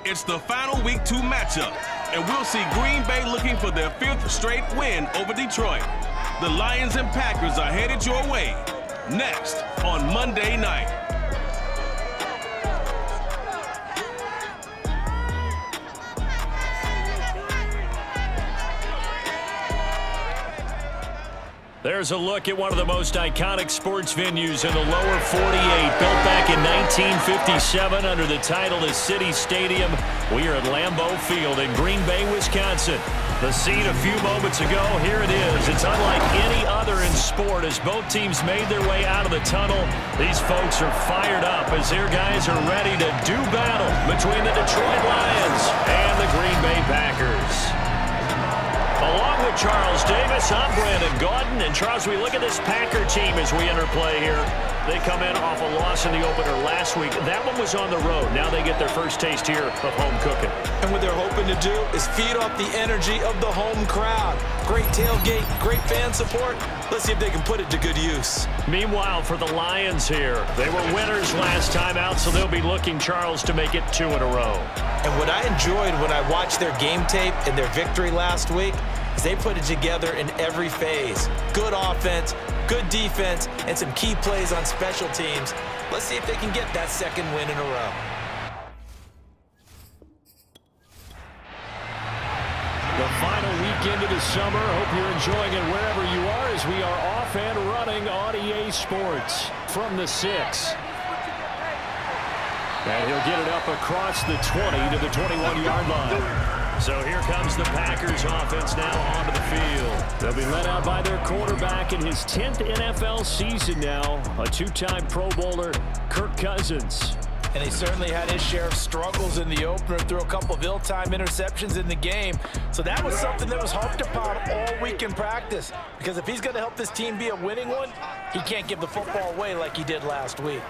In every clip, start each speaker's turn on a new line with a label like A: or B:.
A: It's the final Week 2 matchup, and we'll see Green Bay looking for their 5th straight win over Detroit. The Lions and Packers are headed your way next on Monday night.
B: There's a look at one of the most iconic sports venues in the lower 48. Built back in 1957 under the title of City Stadium. We are at Lambeau Field in Green Bay, Wisconsin. The scene a few moments ago, here it is. It's unlike any other in sport as both teams made their way out of the tunnel. These folks are fired up as their guys are ready to do battle between the Detroit Lions and the Green Bay Packers. Along with Charles Davis, I'm Brandon Gaudin. And Charles, we look at this Packer team as we enter play here. They come in off a loss in the opener last week. That one was on the road. Now they get their first taste here of home cooking.
C: And what they're hoping to do is feed off the energy of the home crowd. Great tailgate, great fan support. Let's see if they can put it to good use.
B: Meanwhile, for the Lions here, they were winners last time out, so they'll be looking, Charles, to make it 2 in a row.
C: And what I enjoyed when I watched their game tape and their victory last week is they put it together in every phase. Good offense, good defense, and some key plays on special teams. Let's see if they can get that 2nd win in a row.
B: The final weekend of the summer. Hope you're enjoying it wherever you are as we are off and running on EA Sports from the 6. And he'll get it up across the 20 to the 21-yard line. So here comes the Packers offense now onto the field. They'll be led out by their quarterback in his 10th NFL season now, a 2-time Pro Bowler, Kirk Cousins.
C: And he certainly had his share of struggles in the opener, threw a couple of ill-timed interceptions in the game. So that was something that was harped upon all week in practice. Because if he's going to help this team be a winning one, he can't give the football away like he did last week.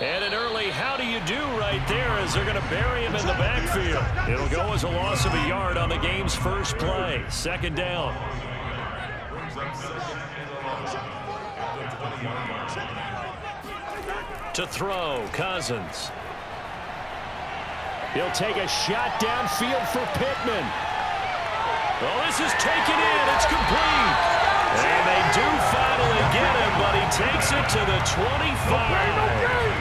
B: And an early how do you do right there as they're going to bury him in the backfield. It'll go as a loss of a yard on the game's first play. 2nd down. To throw, Cousins. He'll take a shot downfield for Pittman. Well, this is taken in. It's complete. And they do finally get him, but he takes it to the 25.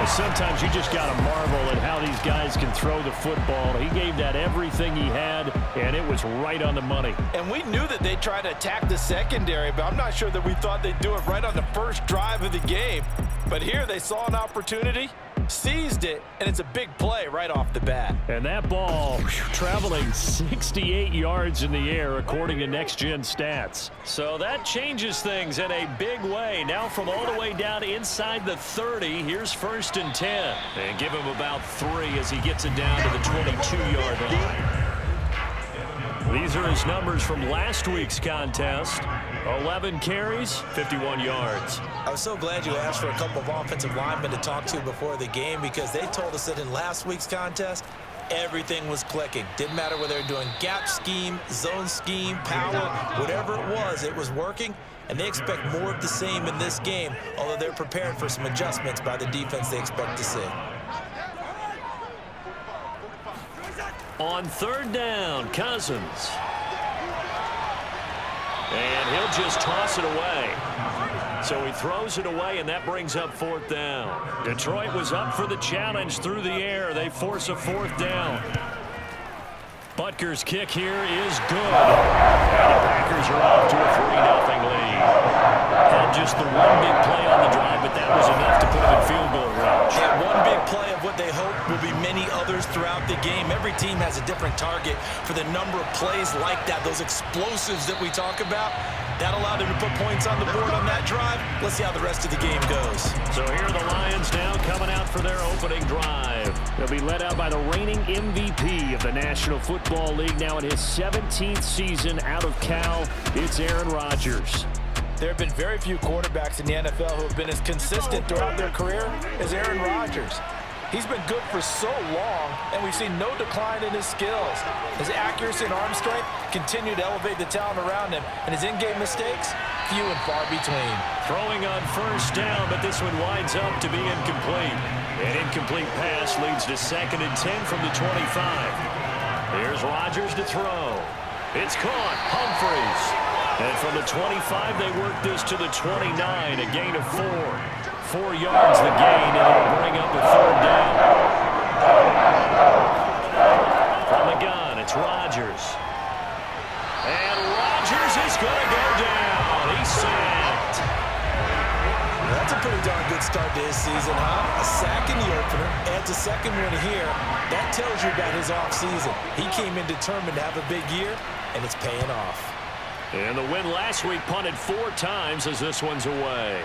B: Sometimes you just got to marvel at how these guys can throw the football. He gave that everything he had, and it was right on the money.
C: And we knew that they'd try to attack the secondary, but I'm not sure that we thought they'd do it right on the first drive of the game. But here they saw an opportunity, seized it, and it's a big play right off the bat.
B: And that ball traveling 68 yards in the air according to Next Gen Stats. So that changes things in a big way. Now from all the way down inside the 30, here's 1st and 10. And give him about 3 as he gets it down to the 22-yard line. These are his numbers from last week's contest. 11 carries, 51 yards.
C: I was so glad you asked for a couple of offensive linemen to talk to before the game because they told us that in last week's contest, everything was clicking. Didn't matter whether they were doing gap scheme, zone scheme, power, whatever it was working. And they expect more of the same in this game, although they're prepared for some adjustments by the defense they expect to see.
B: On 3rd down, Cousins. And he'll just toss it away. So he throws it away, and that brings up 4th down. Detroit was up for the challenge through the air. They force a 4th down. Butker's kick here is good. And the Packers are off to a 3-0 lead. Had just the one big play on the drive, but that was enough to put them in field goal range.
C: Yeah, one big play of what they hope will be many others throughout the game. Every team has a different target for the number of plays like that, those explosives that we talk about. That allowed them to put points on the board on that drive. Let's see how the rest of the game goes.
B: So here are the Lions now coming out for their opening drive. They'll be led out by the reigning MVP of the National Football League, now in his 17th season out of Cal. It's Aaron Rodgers.
C: There have been very few quarterbacks in the NFL who have been as consistent throughout their career as Aaron Rodgers. He's been good for so long, and we've seen no decline in his skills. His accuracy and arm strength continue to elevate the talent around him, and his in-game mistakes, few and far between.
B: Throwing on 1st down, but this one winds up to be incomplete. And incomplete pass leads to 2nd and 10 from the 25. Here's Rodgers to throw. It's caught. Humphries. And from the 25, they work this to the 29, a gain of 4. 4 yards the gain, and it'll bring up a 3rd down. From the gun, it's Rodgers. And Rodgers is going to go down. He's sacked.
C: That's a pretty darn good start to his season, huh? A sack in the opener, adds a second one here. That tells you about his offseason. He came in determined to have a big year, and it's paying off.
B: And the win last week punted 4 times as this one's away.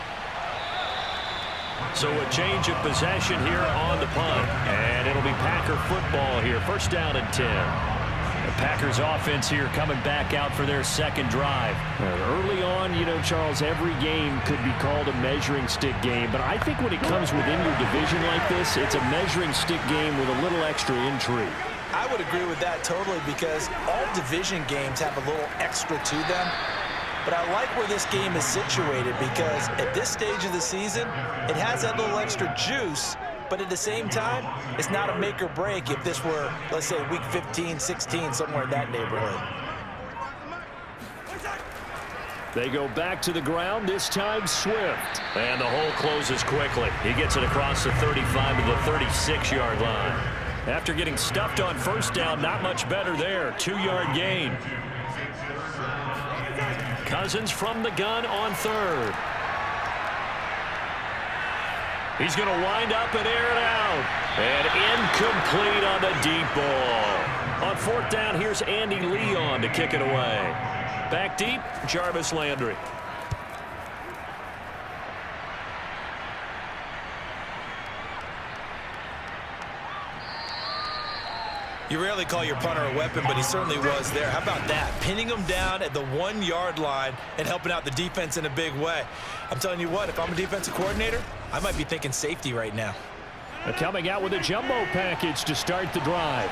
B: So a change of possession here on the punt. And it'll be Packer football here. 1st down and 10. The Packers offense here coming back out for their 2nd drive.
D: Early on, you know, Charles, every game could be called a measuring stick game. But I think when it comes within your division like this, it's a measuring stick game with a little extra intrigue.
C: I would agree with that totally because all division games have a little extra to them. But I like where this game is situated because at this stage of the season, it has that little extra juice. But at the same time, it's not a make or break if this were, let's say, week 15, 16, somewhere in that neighborhood.
B: They go back to the ground, this time Swift. And the hole closes quickly. He gets it across the 35 to the 36-yard line. After getting stuffed on 1st down, not much better there. 2-yard gain. Cousins from the gun on 3rd. He's going to wind up and air it out. And incomplete on the deep ball. On 4th down, here's Andy Leon to kick it away. Back deep, Jarvis Landry.
C: You rarely call your punter a weapon, but he certainly was there. How about that? Pinning him down at the 1-yard line and helping out the defense in a big way. I'm telling you what, if I'm a defensive coordinator, I might be thinking safety right now.
D: Coming out with a jumbo package to start the drive.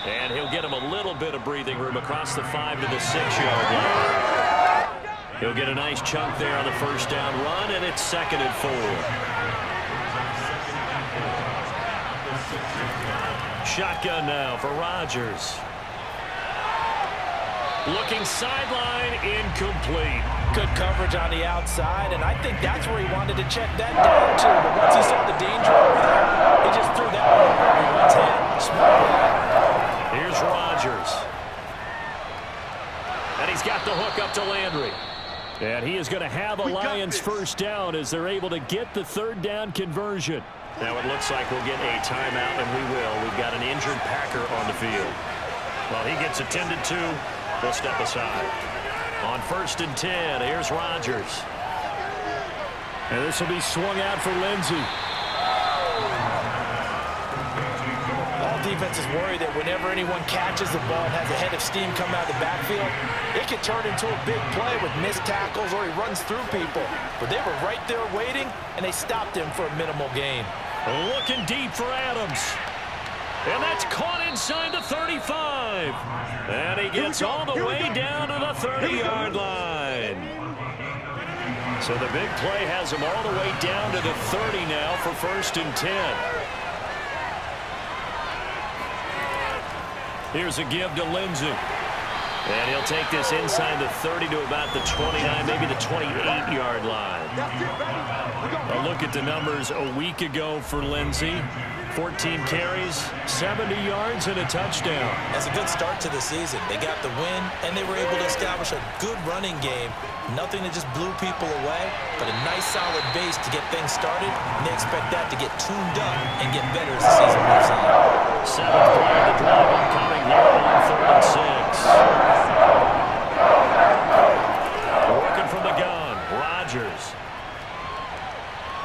B: And he'll get him a little bit of breathing room across the 5 to the 6-yard line. He'll get a nice chunk there on the 1st down run, and it's 2nd and 4. Shotgun now for Rodgers. Looking sideline, incomplete.
C: Good coverage on the outside, and I think that's where he wanted to check that down to. But once he saw the danger over there, he just threw that one over everyone's head. Smart play.
B: Here's Rodgers. And he's got the hook up to Landry.
D: And he is going to have a Lions 1st down as they're able to get the 3rd down conversion.
B: Now it looks like we'll get a timeout, and we will. We've got an injured Packer on the field. Well, he gets attended to. We'll step aside. On 1st and 10, here's Rodgers.
D: And this will be swung out for Lindsey.
C: All defenses worry that whenever anyone catches the ball and has a head of steam come out of the backfield, it can turn into a big play with missed tackles or he runs through people. But they were right there waiting, and they stopped him for a minimal gain.
B: Looking deep for Adams. And that's caught inside the 35. And he gets all the way down to the 30-yard line. So the big play has him all the way down to the 30 now for 1st and 10. Here's a give to Lindsey. And he'll take this inside the 30 to about the 29, maybe the 28-yard line. A look at the numbers a week ago for Lindsey. 14 carries, 70 yards, and a touchdown.
C: That's a good start to the season. They got the win, and they were able to establish a good running game. Nothing that just blew people away, but a nice solid base to get things started, and they expect that to get tuned up and get better as the season moves on.
B: 7th play of the drive upcoming here on 3rd and 6. Working from the gun, Rodgers.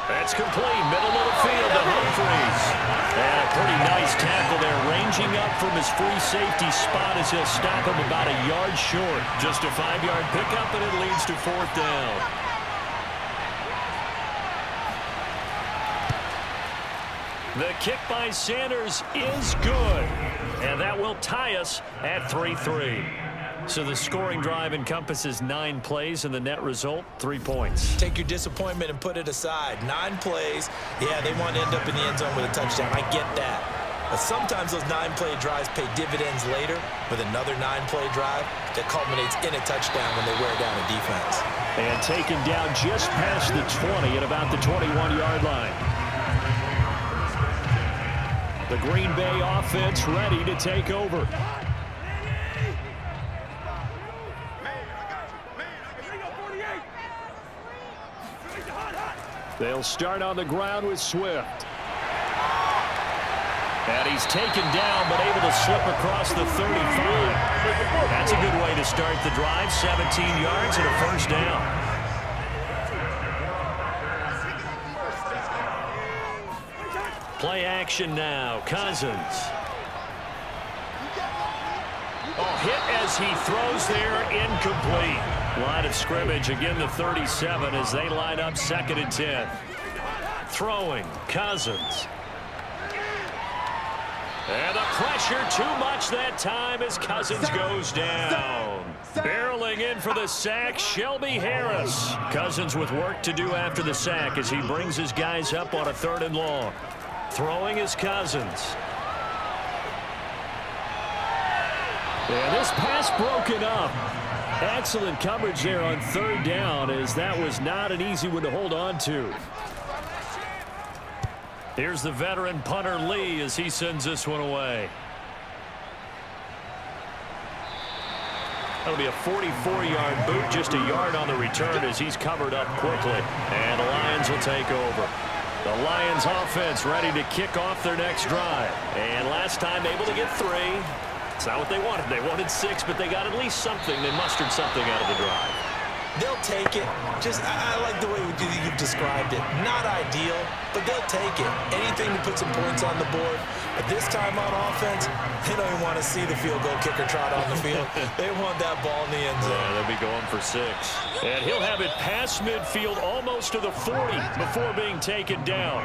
B: That's complete, middle of the field to Humphries. And a pretty nice tackle there, ranging up from his free safety spot as he'll stop him about a yard short. Just a 5-yard pickup, and it leads to 4th down. The kick by Sanders is good, and that will tie us at 3-3. So the scoring drive encompasses 9 plays, and the net result, 3 points.
C: Take your disappointment and put it aside. 9 plays. Yeah, they want to end up in the end zone with a touchdown. I get that. But sometimes those 9-play drives pay dividends later with another 9-play drive that culminates in a touchdown when they wear down a defense.
D: And taken down just past the 20 at about the 21-yard line. The Green Bay offense ready to take over. They'll start on the ground with Swift. And he's taken down, but able to slip across the 35. That's a good way to start the drive. 17 yards and a first down. Play action now. Cousins. Oh, hit as he throws there. Incomplete. Line of scrimmage, again the 37 as they line up 2nd and 10. Throwing, Cousins. And the pressure too much that time as Cousins goes down. Barreling in for the sack, Shelby Harris. Cousins with work to do after the sack as he brings his guys up on a 3rd and long. Throwing is Cousins. And this pass broken up. Excellent coverage there on 3rd down as that was not an easy one to hold on to. Here's the veteran punter Lee as he sends this one away. That'll be a 44-yard boot, just a yard on the return as he's covered up quickly. And the Lions will take over. The Lions offense ready to kick off their next drive. And last time able to get 3. It's not what they wanted. They wanted 6, but they got at least something. They mustered something out of the drive.
C: They'll take it. I like the way you've described it. Not ideal, but they'll take it. Anything to put some points on the board. But this time on offense, they don't even want to see the field goal kicker trot on the field. They want that ball in the end zone.
B: Yeah, they'll be going for 6. And he'll have it past midfield almost to the 40 before being taken down.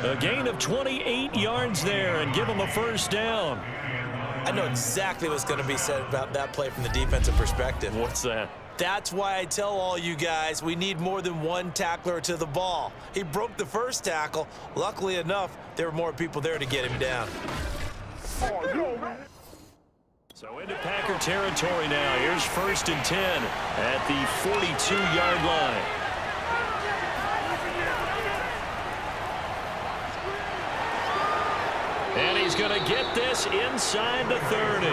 B: A gain of 28 yards there and give him a first down.
C: I know exactly what's going to be said about that play from the defensive perspective.
B: What's that?
C: That's why I tell all you guys we need more than one tackler to the ball. He broke the first tackle. Luckily enough, there were more people there to get him down.
B: So into Packer territory now. Here's 1st and 10 at the 42-yard line. And he's going to get this inside the 30.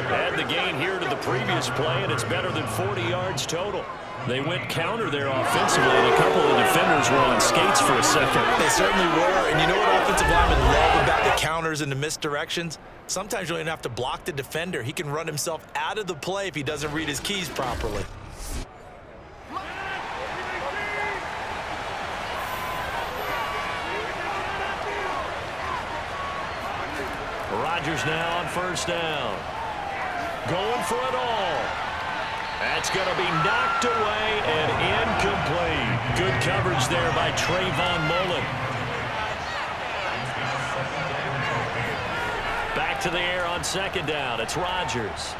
B: Add the gain here to the previous play, and it's better than 40 yards total. They went counter there offensively, and a couple of defenders were on skates for a second.
C: They certainly were, and you know what offensive linemen love about the counters and the misdirections? Sometimes you don't even have to block the defender. He can run himself out of the play if he doesn't read his keys properly.
B: Rodgers now on 1st down. Going for it all. That's going to be knocked away and incomplete. Good coverage there by Trayvon Mullen. Back to the air on 2nd down. It's Rodgers.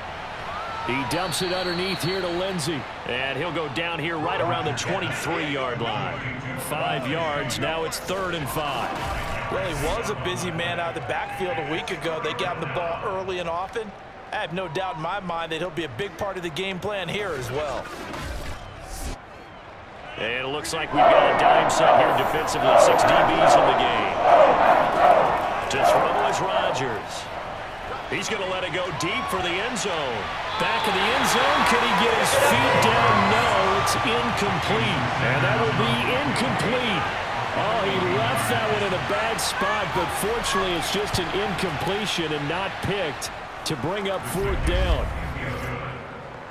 B: He dumps it underneath here to Lindsey. And he'll go down here right around the 23-yard line. 5 yards. Now it's 3rd and 5.
C: Well, he was a busy man out of the backfield a week ago. They got him the ball early and often. I have no doubt in my mind that he'll be a big part of the game plan here as well.
B: And it looks like we've got a dime set here defensively. 6 DBs in the game. To throw is Rodgers. He's going to let it go deep for the end zone. Back in the end zone. Can he get his feet down? No, it's incomplete. And that will be incomplete. Oh, he left that one in a bad spot, but fortunately it's just an incompletion and not picked to bring up 4th down.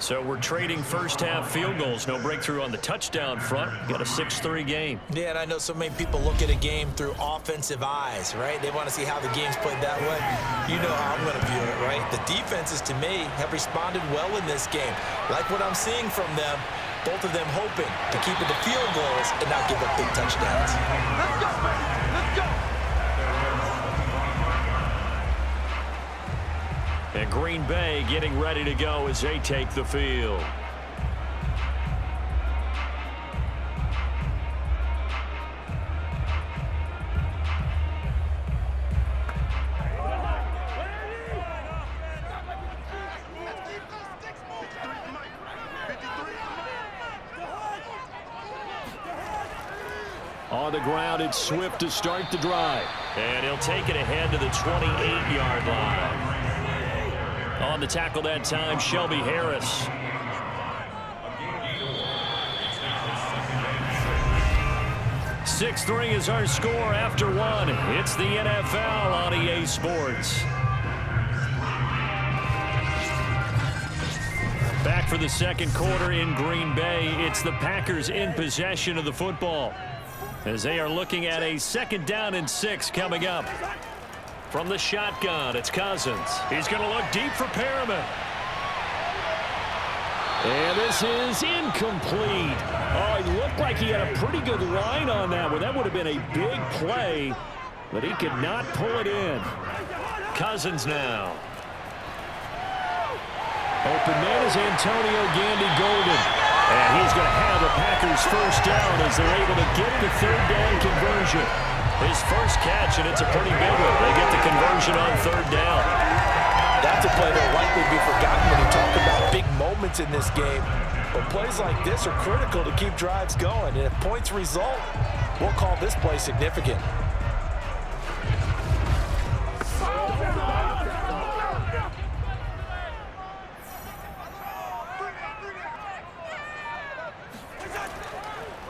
B: So we're trading first-half field goals. No breakthrough on the touchdown front. Got a 6-3 game.
C: Yeah, and I know so many people look at a game through offensive eyes, right? They want to see how the game's played that way. You know how I'm going to view it, right? The defenses, to me, have responded well in this game. Like what I'm seeing from them, both of them hoping to keep it to field goals and not give up big touchdowns. Let's go, man. Let's go.
D: And Green Bay getting ready to go as they take the field. On the ground, it's Swift to start the drive. And he'll take it ahead to the 28-yard line. On the tackle that time, Shelby Harris. .6-3 is our score after one. It's the NFL on EA Sports. Back for the second quarter in Green Bay. It's the Packers in possession of the football, as they are looking at a 2nd down and 6 coming up. From the shotgun, it's Cousins. He's going to look deep for Perriman. And this is incomplete. Oh, he looked like he had a pretty good line on that one. That would have been a big play, but he could not pull it in. Cousins now. Open man is Antonio Gandy-Golden. And he's going to have the Packers first down as they're able to get the 3rd down conversion. His first catch, and it's a pretty big one. They get the conversion on 3rd down.
C: That's a play that will likely be forgotten when you talk about big moments in this game. But plays like this are critical to keep drives going. And if points result, we'll call this play significant.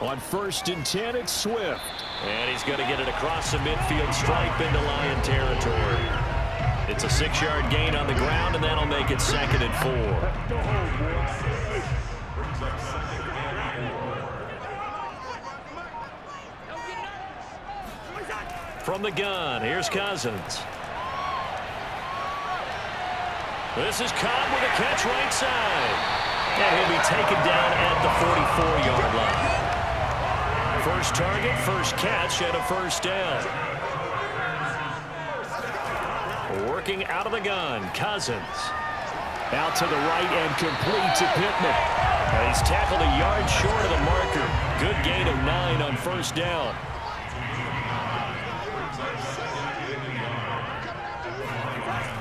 D: On 1st and 10, it's Swift. And he's going to get it across the midfield stripe into Lion territory. It's a 6-yard gain on the ground, and that'll make it 2nd and 4. From the gun, here's Cousins. This is Cobb with a catch right side. And he'll be taken down at the 44-yard line. First target, first catch, and a 1st down. Working out of the gun, Cousins. Out to the right and complete to Pittman. And he's tackled a yard short of the marker. Good gain of 9 on 1st down.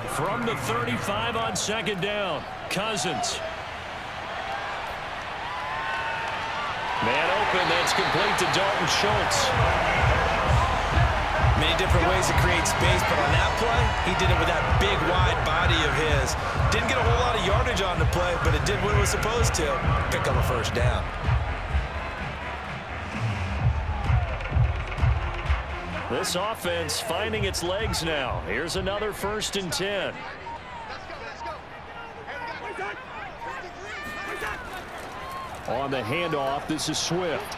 D: From the 35 on 2nd down, Cousins. Man open, that's complete to Dalton Schultz.
C: Many different ways to create space, but on that play, he did it with that big, wide body of his. Didn't get a whole lot of yardage on the play, but it did what it was supposed to. Pick up a 1st down.
D: This offense finding its legs now. Here's another 1st and 10. On the handoff, this is Swift.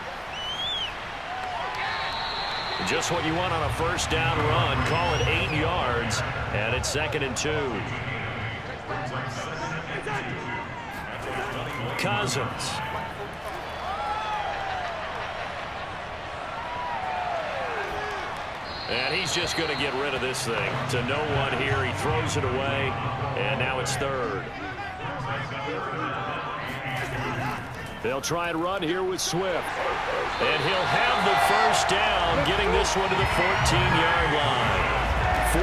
D: Just what you want on a 1st down run. Call it 8 yards, and it's 2nd and 2. Cousins. And he's just going to get rid of this thing. To no one here, he throws it away, and now it's 3rd. They'll try and run here with Swift. And he'll have the 1st down, getting this one to the 14-yard line.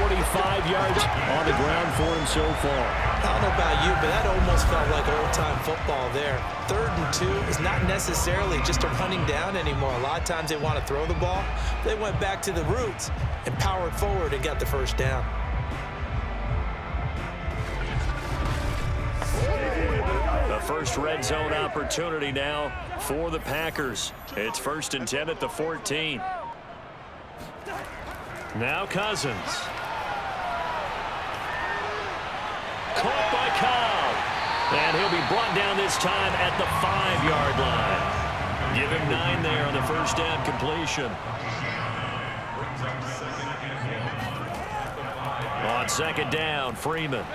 D: 45 yards on the ground for him so far.
C: I don't know about you, but that almost felt like old-time football there. 3rd and 2 is not necessarily just a running down anymore. A lot of times they want to throw the ball. They went back to the roots and powered forward and got the 1st down.
D: The first red zone opportunity now for the Packers. It's 1st and 10 at the 14. Now Cousins. Caught by Cobb. And he'll be brought down this time at the 5-yard line. Give him 9 there on the 1st down completion. On 2nd down, Freeman.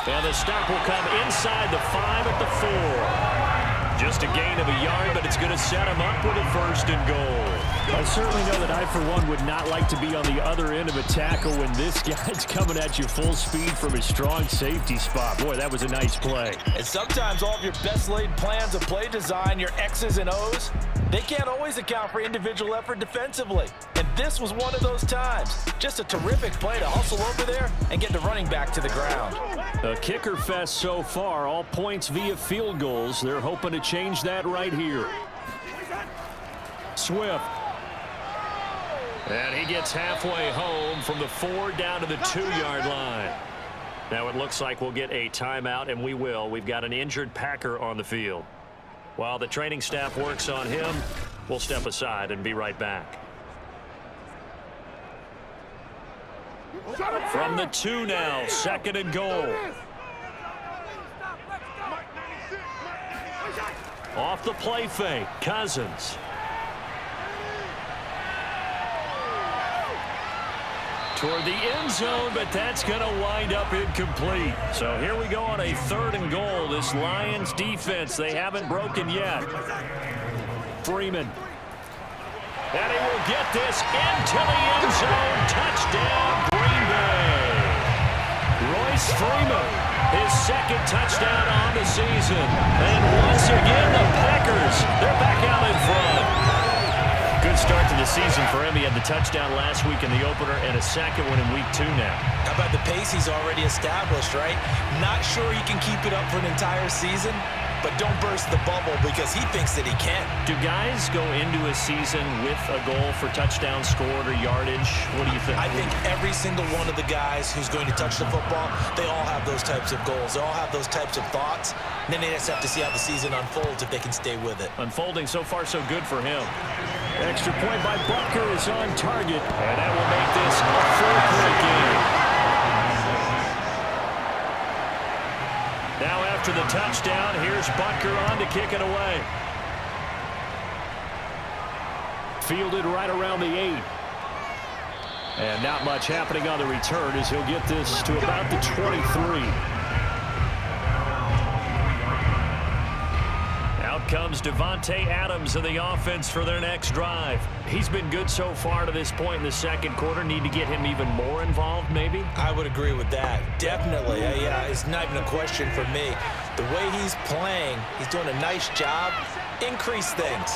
D: And the stop will come inside the 5 at the 4.
B: Just a gain of a yard, but it's going to set him up with a 1st and goal.
D: I certainly know that I, for one, would not like to be on the other end of a tackle when this guy's coming at you full speed from his strong safety spot. Boy, that was a nice play.
C: And sometimes all of your best laid plans of play design, your X's and O's, they can't always account for individual effort defensively. And this was one of those times. Just a terrific play to hustle over there and get the running back to the ground.
D: A kicker fest so far, all points via field goals. They're hoping to change that right here. Swift.
B: And he gets halfway home from the 4 down to the 2-yard line. Now it looks like we'll get a timeout, and we will. We've got an injured Packer on the field. While the training staff works on him, we'll step aside and be right back. From the 2 now, 2nd and goal. Off the play fake, Cousins. Toward the end zone, but that's going to wind up incomplete. So here we go on a 3rd and goal. This Lions defense, they haven't broken yet. Freeman. And he will get this into the end zone. Touchdown, Green Bay. Royce Freeman, his 2nd touchdown on the season. And once again, the Packers, they're back out in front. Good start to the season for him. He had the touchdown last week in the opener and a 2nd one in week 2 now.
C: How about the pace he's already established, right? Not sure he can keep it up for an entire season, but don't burst the bubble because he thinks that he can.
B: Do guys go into a season with a goal for touchdown scored or yardage? What do you think?
C: I think every single one of the guys who's going to touch the football, they all have those types of goals. They all have those types of thoughts. And then they just have to see how the season unfolds if they can stay with it.
B: Unfolding so far so good for him.
D: Extra point by Butker is on target.
B: And that will make this a 4-point game. Now after the touchdown, here's Butker on to kick it away.
D: Fielded right around the 8. And not much happening on the return as he'll get this to about the 23.
B: Out comes Devontae Adams in the offense for their next drive. He's been good so far to this point in the 2nd quarter. Need to get him even more involved, maybe?
C: I would agree with that. Definitely. Yeah, it's not even a question for me. The way he's playing, he's doing a nice job. Increase things.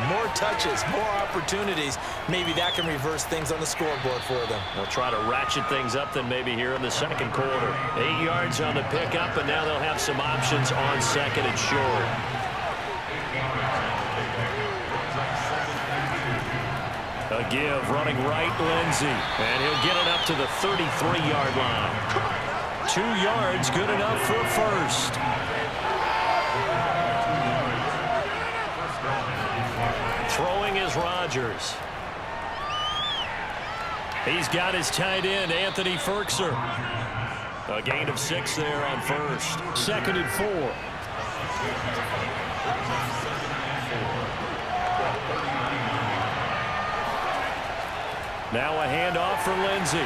C: More touches, more opportunities. Maybe that can reverse things on the scoreboard for them.
B: They'll try to ratchet things up then maybe here in the 2nd quarter. 8 yards on the pickup, and now they'll have some options on 2nd and short. A give, running right, Lindsey. And he'll get it up to the 33-yard line. 2 yards, good enough for a 1st. Throwing is Rodgers. He's got his tight end, Anthony Ferkser. A gain of 6 there on 1st.
D: 2nd and 4.
B: Now a handoff for Lindsey.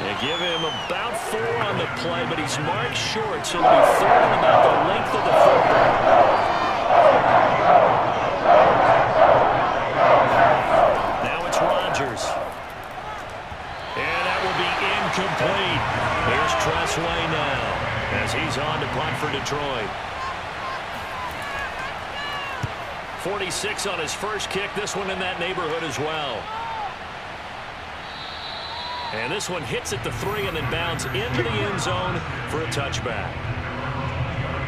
B: They give him about 4 on the play, but he's marked short, so it'll be 3rd and about the length of the football. Now it's Rodgers. And that will be incomplete. Here's Tressway now as he's on to punt for Detroit. 46 on his first kick. This one in that neighborhood as well. And this one hits at the 3 and then bounds into the end zone for a touchback.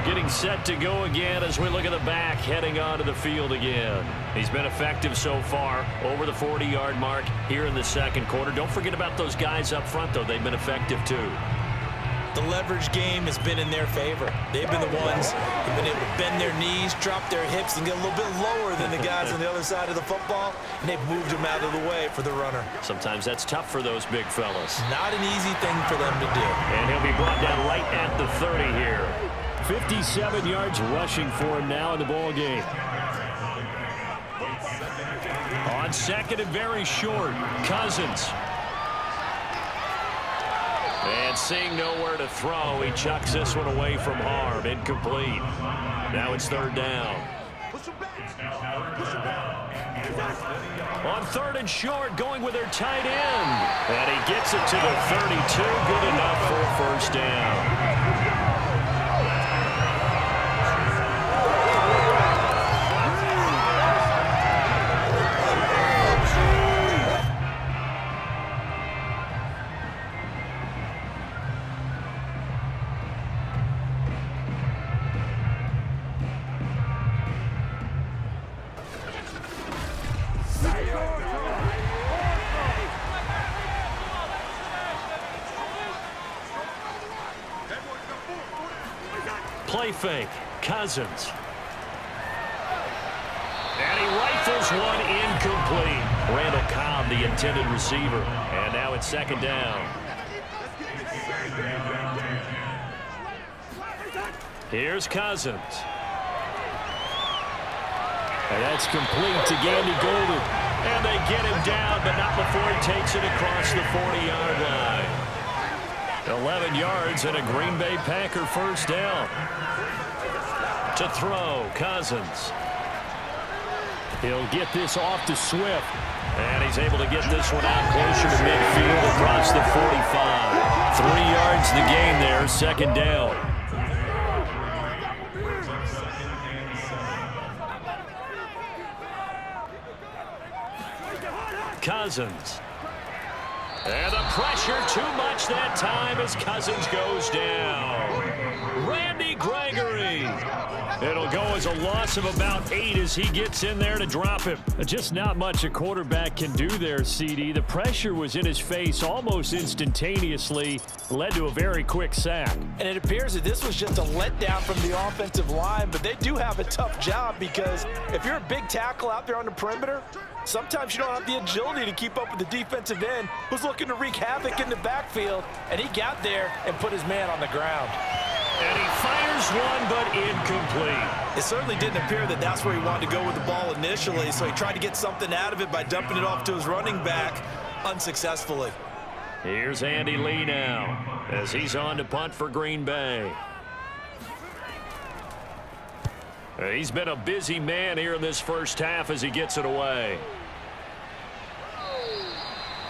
B: Getting set to go again as we look at the back heading onto the field again. He's been effective so far over the 40-yard mark here in the 2nd quarter. Don't forget about those guys up front, though. They've been effective, too.
C: The leverage game has been in their favor. They've been the ones who've been able to bend their knees, drop their hips, and get a little bit lower than the guys on the other side of the football, and they've moved them out of the way for the runner.
B: Sometimes that's tough for those big fellas.
C: Not an easy thing for them to do.
B: And he'll be brought down right at the 30 here.
D: 57 yards rushing for him now in the ball game.
B: On 2nd and very short, Cousins.
D: And seeing nowhere to throw, he chucks this one away from harm. Incomplete. Now it's third down. On third and short, going with their tight end. And he gets it to the 32. Good enough for a first down. Play fake. Cousins. And he rifles one incomplete. Randall Cobb, the intended receiver. And now it's second down. Here's Cousins. And that's complete to Gandy Golden. And they get him down, but not before he takes it across the 40-yard line. 11 yards and a Green Bay Packer first down. To throw, Cousins. He'll get this off to Swift. And he's able to get this one out closer to midfield across the 45. 3 yards the gain there, second down. Cousins. And the pressure too much that time as Cousins goes down. Randy Gregory. It'll go as a loss of about 8 as he gets in there to drop him. Just not much a quarterback can do there, CD. The pressure was in his face almost instantaneously, led to a very quick sack.
C: And it appears that this was just a letdown from the offensive line, but they do have a tough job because if you're a big tackle out there on the perimeter, sometimes you don't have the agility to keep up with the defensive end who's looking to wreak havoc in the backfield, and he got there and put his man on the ground.
D: And he fires one, but incomplete.
C: It certainly didn't appear that that's where he wanted to go with the ball initially, so he tried to get something out of it by dumping it off to his running back unsuccessfully.
D: Here's Andy Lee now as he's on to punt for Green Bay. He's been a busy man here in this first half as he gets it away.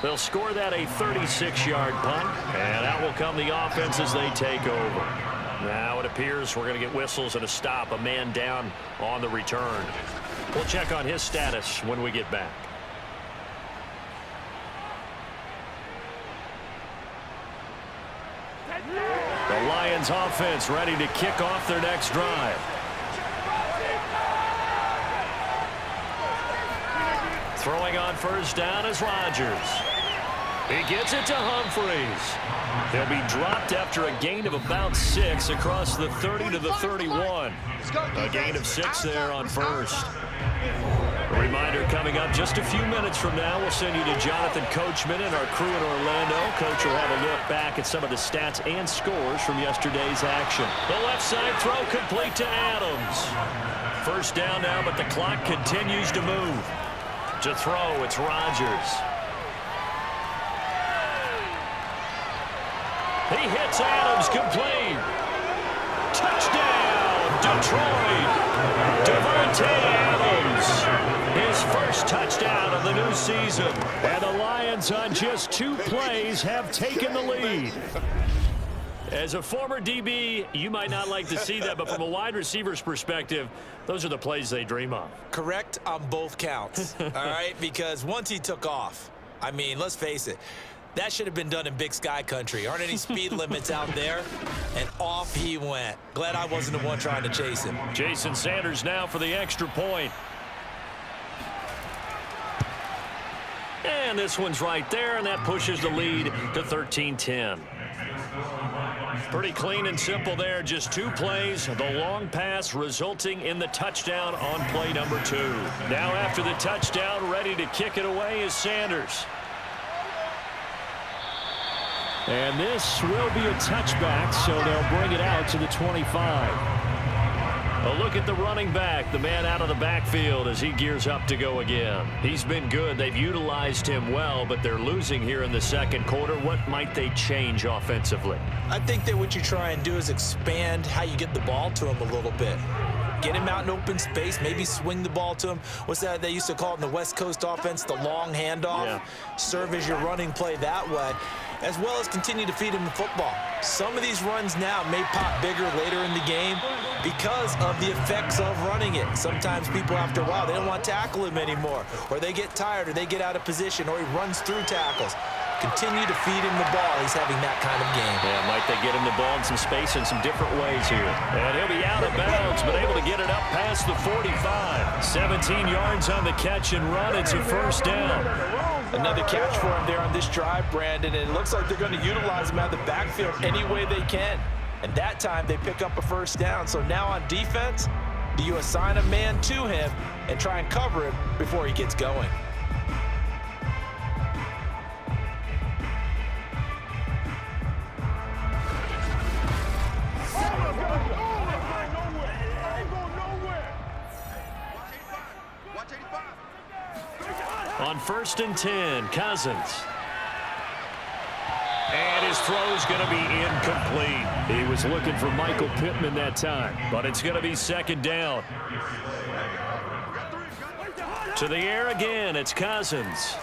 D: They'll score that a 36-yard punt, and out will come the offense as they take over. Now it appears we're going to get whistles and a stop, a man down on the return. We'll check on his status when we get back. The Lions offense ready to kick off their next drive. Throwing on first down is Rodgers. He gets it to Humphreys. They'll be dropped after a gain of about 6 across the 30 to the 31. A gain of 6 there on first. A reminder coming up just a few minutes from now, we'll send you to Jonathan Coachman and our crew in Orlando. Coach will have a look back at some of the stats and scores from yesterday's action. The left side throw complete to Adams. First down now, but the clock continues to move. To throw, it's Rodgers. He hits Adams complete. Touchdown, Detroit. Davante Adams. His first touchdown of the new season. And the Lions on just 2 plays have taken the lead. As a former DB, you might not like to see that, but from a wide receiver's perspective, those are the plays they dream of.
C: Correct on both counts, all right? Because once he took off, I mean, let's face it, that should have been done in Big Sky country. Aren't any speed limits out there? And off he went. Glad I wasn't the one trying to chase him.
D: Jason Sanders now for the extra point. And this one's right there, and that pushes the lead to 13-10. Pretty clean and simple there. Just 2 plays. The long pass resulting in the touchdown on play number 2. Now after the touchdown, ready to kick it away is Sanders. And this will be a touchback, so they'll bring it out to the 25.
B: A look at the running back, the man out of the backfield as he gears up to go again. He's been good. They've utilized him well, but they're losing here in the second quarter. What might they change offensively?
C: I think that what you try and do is expand how you get the ball to him a little bit. Get him out in open space, maybe swing the ball to him. What's that they used to call it in the West Coast offense, the long handoff? Yeah. Serve as your running play that way, as well as continue to feed him the football. Some of these runs now may pop bigger later in the game because of the effects of running it. Sometimes people, after a while, they don't want to tackle him anymore, or they get tired, or they get out of position, or he runs through tackles. Continue to feed him the ball. He's having that kind of game.
B: Yeah, might they get him the ball in some space in some different ways here. And he'll be out of bounds, but able to get it up past the 45. 17 yards on the catch and run. It's a first down.
C: Another catch for him there on this drive, Brandon, and it looks like they're going to utilize him out of the backfield any way they can. And that time they pick up a first down. So now on defense, do you assign a man to him and try and cover him before he gets going?
B: On 1st and 10, Cousins. And his throw's going to be incomplete. He was looking for Michael Pittman that time, but it's going to be second down. To the air again, it's Cousins.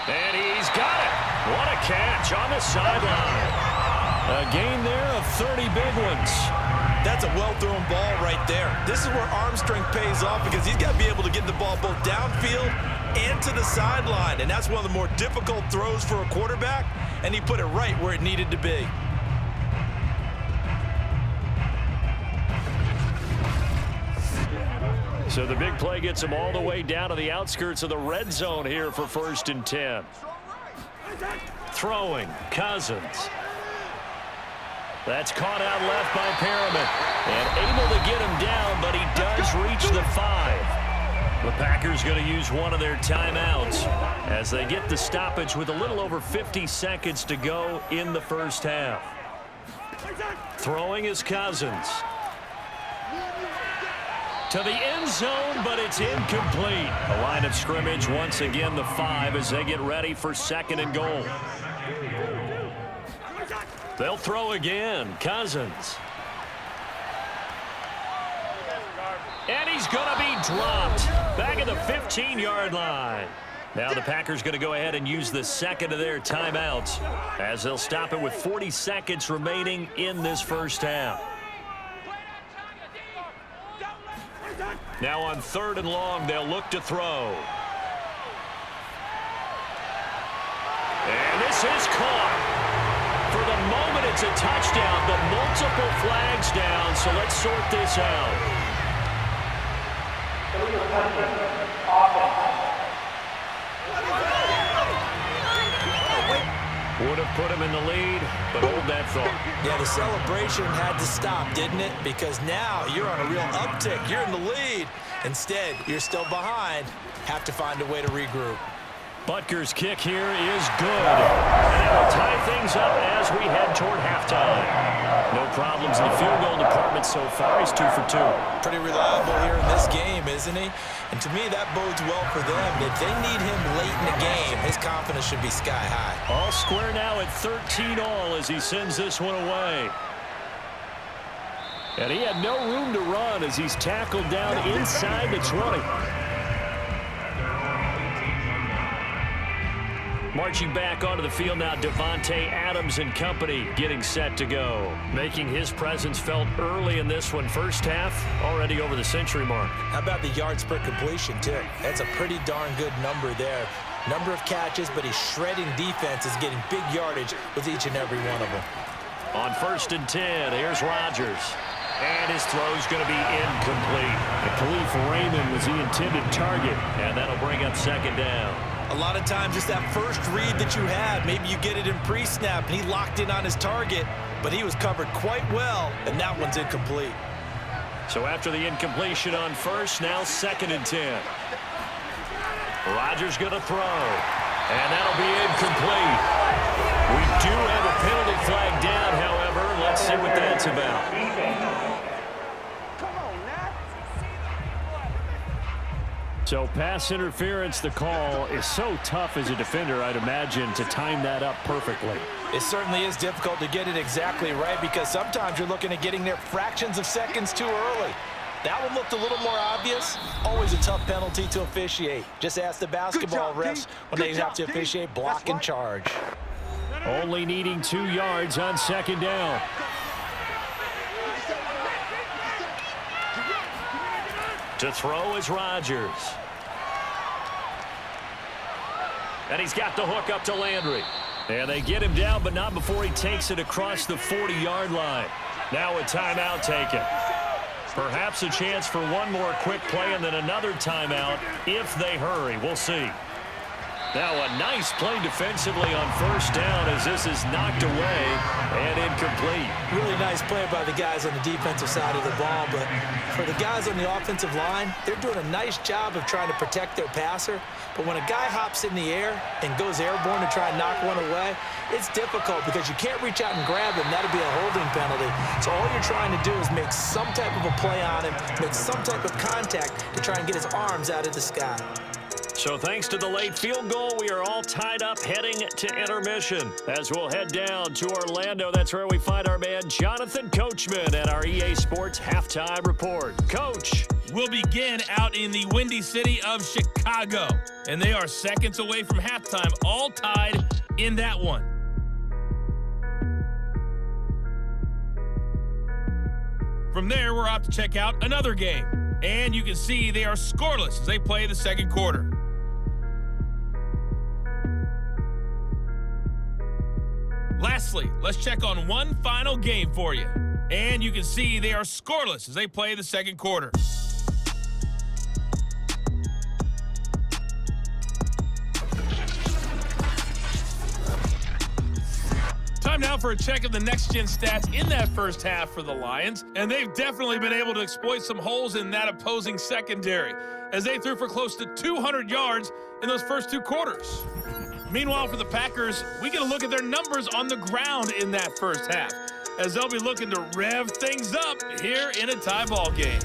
B: And he's got it. What a catch on the sideline. A gain there of 30 big ones.
C: That's a well-thrown ball right there. This is where arm strength pays off because he's got to be able to get the ball both downfield and to the sideline. And that's one of the more difficult throws for a quarterback, and he put it right where it needed to be.
B: So the big play gets him all the way down to the outskirts of the red zone here for 1st and 10. Throwing, Cousins. That's caught out left by Perriman. And able to get him down, but he does reach the 5. The Packers going to use one of their timeouts as they get the stoppage with a little over 50 seconds to go in the first half. Throwing is Cousins. To the end zone, but it's incomplete. The line of scrimmage, once again, the 5 as they get ready for 2nd and goal. They'll throw again. Cousins. And he's going to be dropped. Back at the 15-yard line. Now the Packers going to go ahead and use the second of their timeouts as they'll stop it with 40 seconds remaining in this first half. Now on 3rd and long, they'll look to throw. And this is caught. For the moment, it's a touchdown, but multiple flags down, so let's sort this out. Would have put him in the lead, but hold that thought.
C: Yeah, the celebration had to stop, didn't it? Because now you're on a real uptick. You're in the lead. Instead, you're still behind. Have to find a way to regroup.
B: Butker's kick here is good. And it'll tie things up as we head toward halftime. No problems in the field goal department so far. He's 2 for 2.
C: Pretty reliable here in this game, isn't he? And to me, that bodes well for them. If they need him late in the game, his confidence should be sky high.
B: All square now at 13 all as he sends this one away. And he had no room to run as he's tackled down inside the 20. Marching back onto the field now, Devontae Adams and company getting set to go. Making his presence felt early in this one. First half, already over the century mark.
C: How about the yards per completion, too? That's a pretty darn good number there. Number of catches, but he's shredding defenses, getting big yardage with each and every one of them.
B: On 1st and 10, here's Rodgers. And his throw's going to be incomplete. And Khalif Raymond was the intended target, and that'll bring up 2nd down.
C: A lot of times it's that first read that you have. Maybe you get it in pre-snap, and he locked in on his target, but he was covered quite well, and that one's incomplete.
B: So after the incompletion on 1st, now 2nd and 10. Rodgers going to throw, and that'll be incomplete. We do have a penalty flag down, however. Let's see what that's about.
D: So pass interference, the call is so tough as a defender, I'd imagine, to time that up perfectly.
C: It certainly is difficult to get it exactly right because sometimes you're looking at getting there fractions of seconds too early. That one looked a little more obvious. Always a tough penalty to officiate. Just ask the basketball refs when they have to officiate block and charge.
D: Only needing 2 yards on second down. To throw is Rodgers. And he's got the hook up to Landry. And they get him down, but not before he takes it across the 40-yard line. Now a timeout taken. Perhaps a chance for one more quick play and then another timeout if they hurry. We'll see. Now a nice play defensively on first down as this is knocked away and incomplete.
C: Really nice play by the guys on the defensive side of the ball, but for the guys on the offensive line, they're doing a nice job of trying to protect their passer. But when a guy hops in the air and goes airborne to try and knock one away, it's difficult because you can't reach out and grab him. That'll be a holding penalty. So all you're trying to do is make some type of a play on him, make some type of contact to try and get his arms out of the sky.
D: So thanks to the late field goal, we are all tied up heading to intermission. As we'll head down to Orlando, that's where we find our man Jonathan Coachman at our EA Sports Halftime Report. Coach.
A: We'll begin out in the windy city of Chicago, and they are seconds away from halftime, all tied in that one. From there, we're off to check out another game, and you can see they are scoreless as they play the second quarter. Lastly, let's check on one final game for you. And you can see they are scoreless as they play the second quarter. Time now for a check of the next-gen stats in that first half for the Lions. And they've definitely been able to exploit some holes in that opposing secondary as they threw for close to 200 yards in those first 2 quarters. Meanwhile, for the Packers, we get a look at their numbers on the ground in that first half, as they'll be looking to rev things up here in a tie ball game.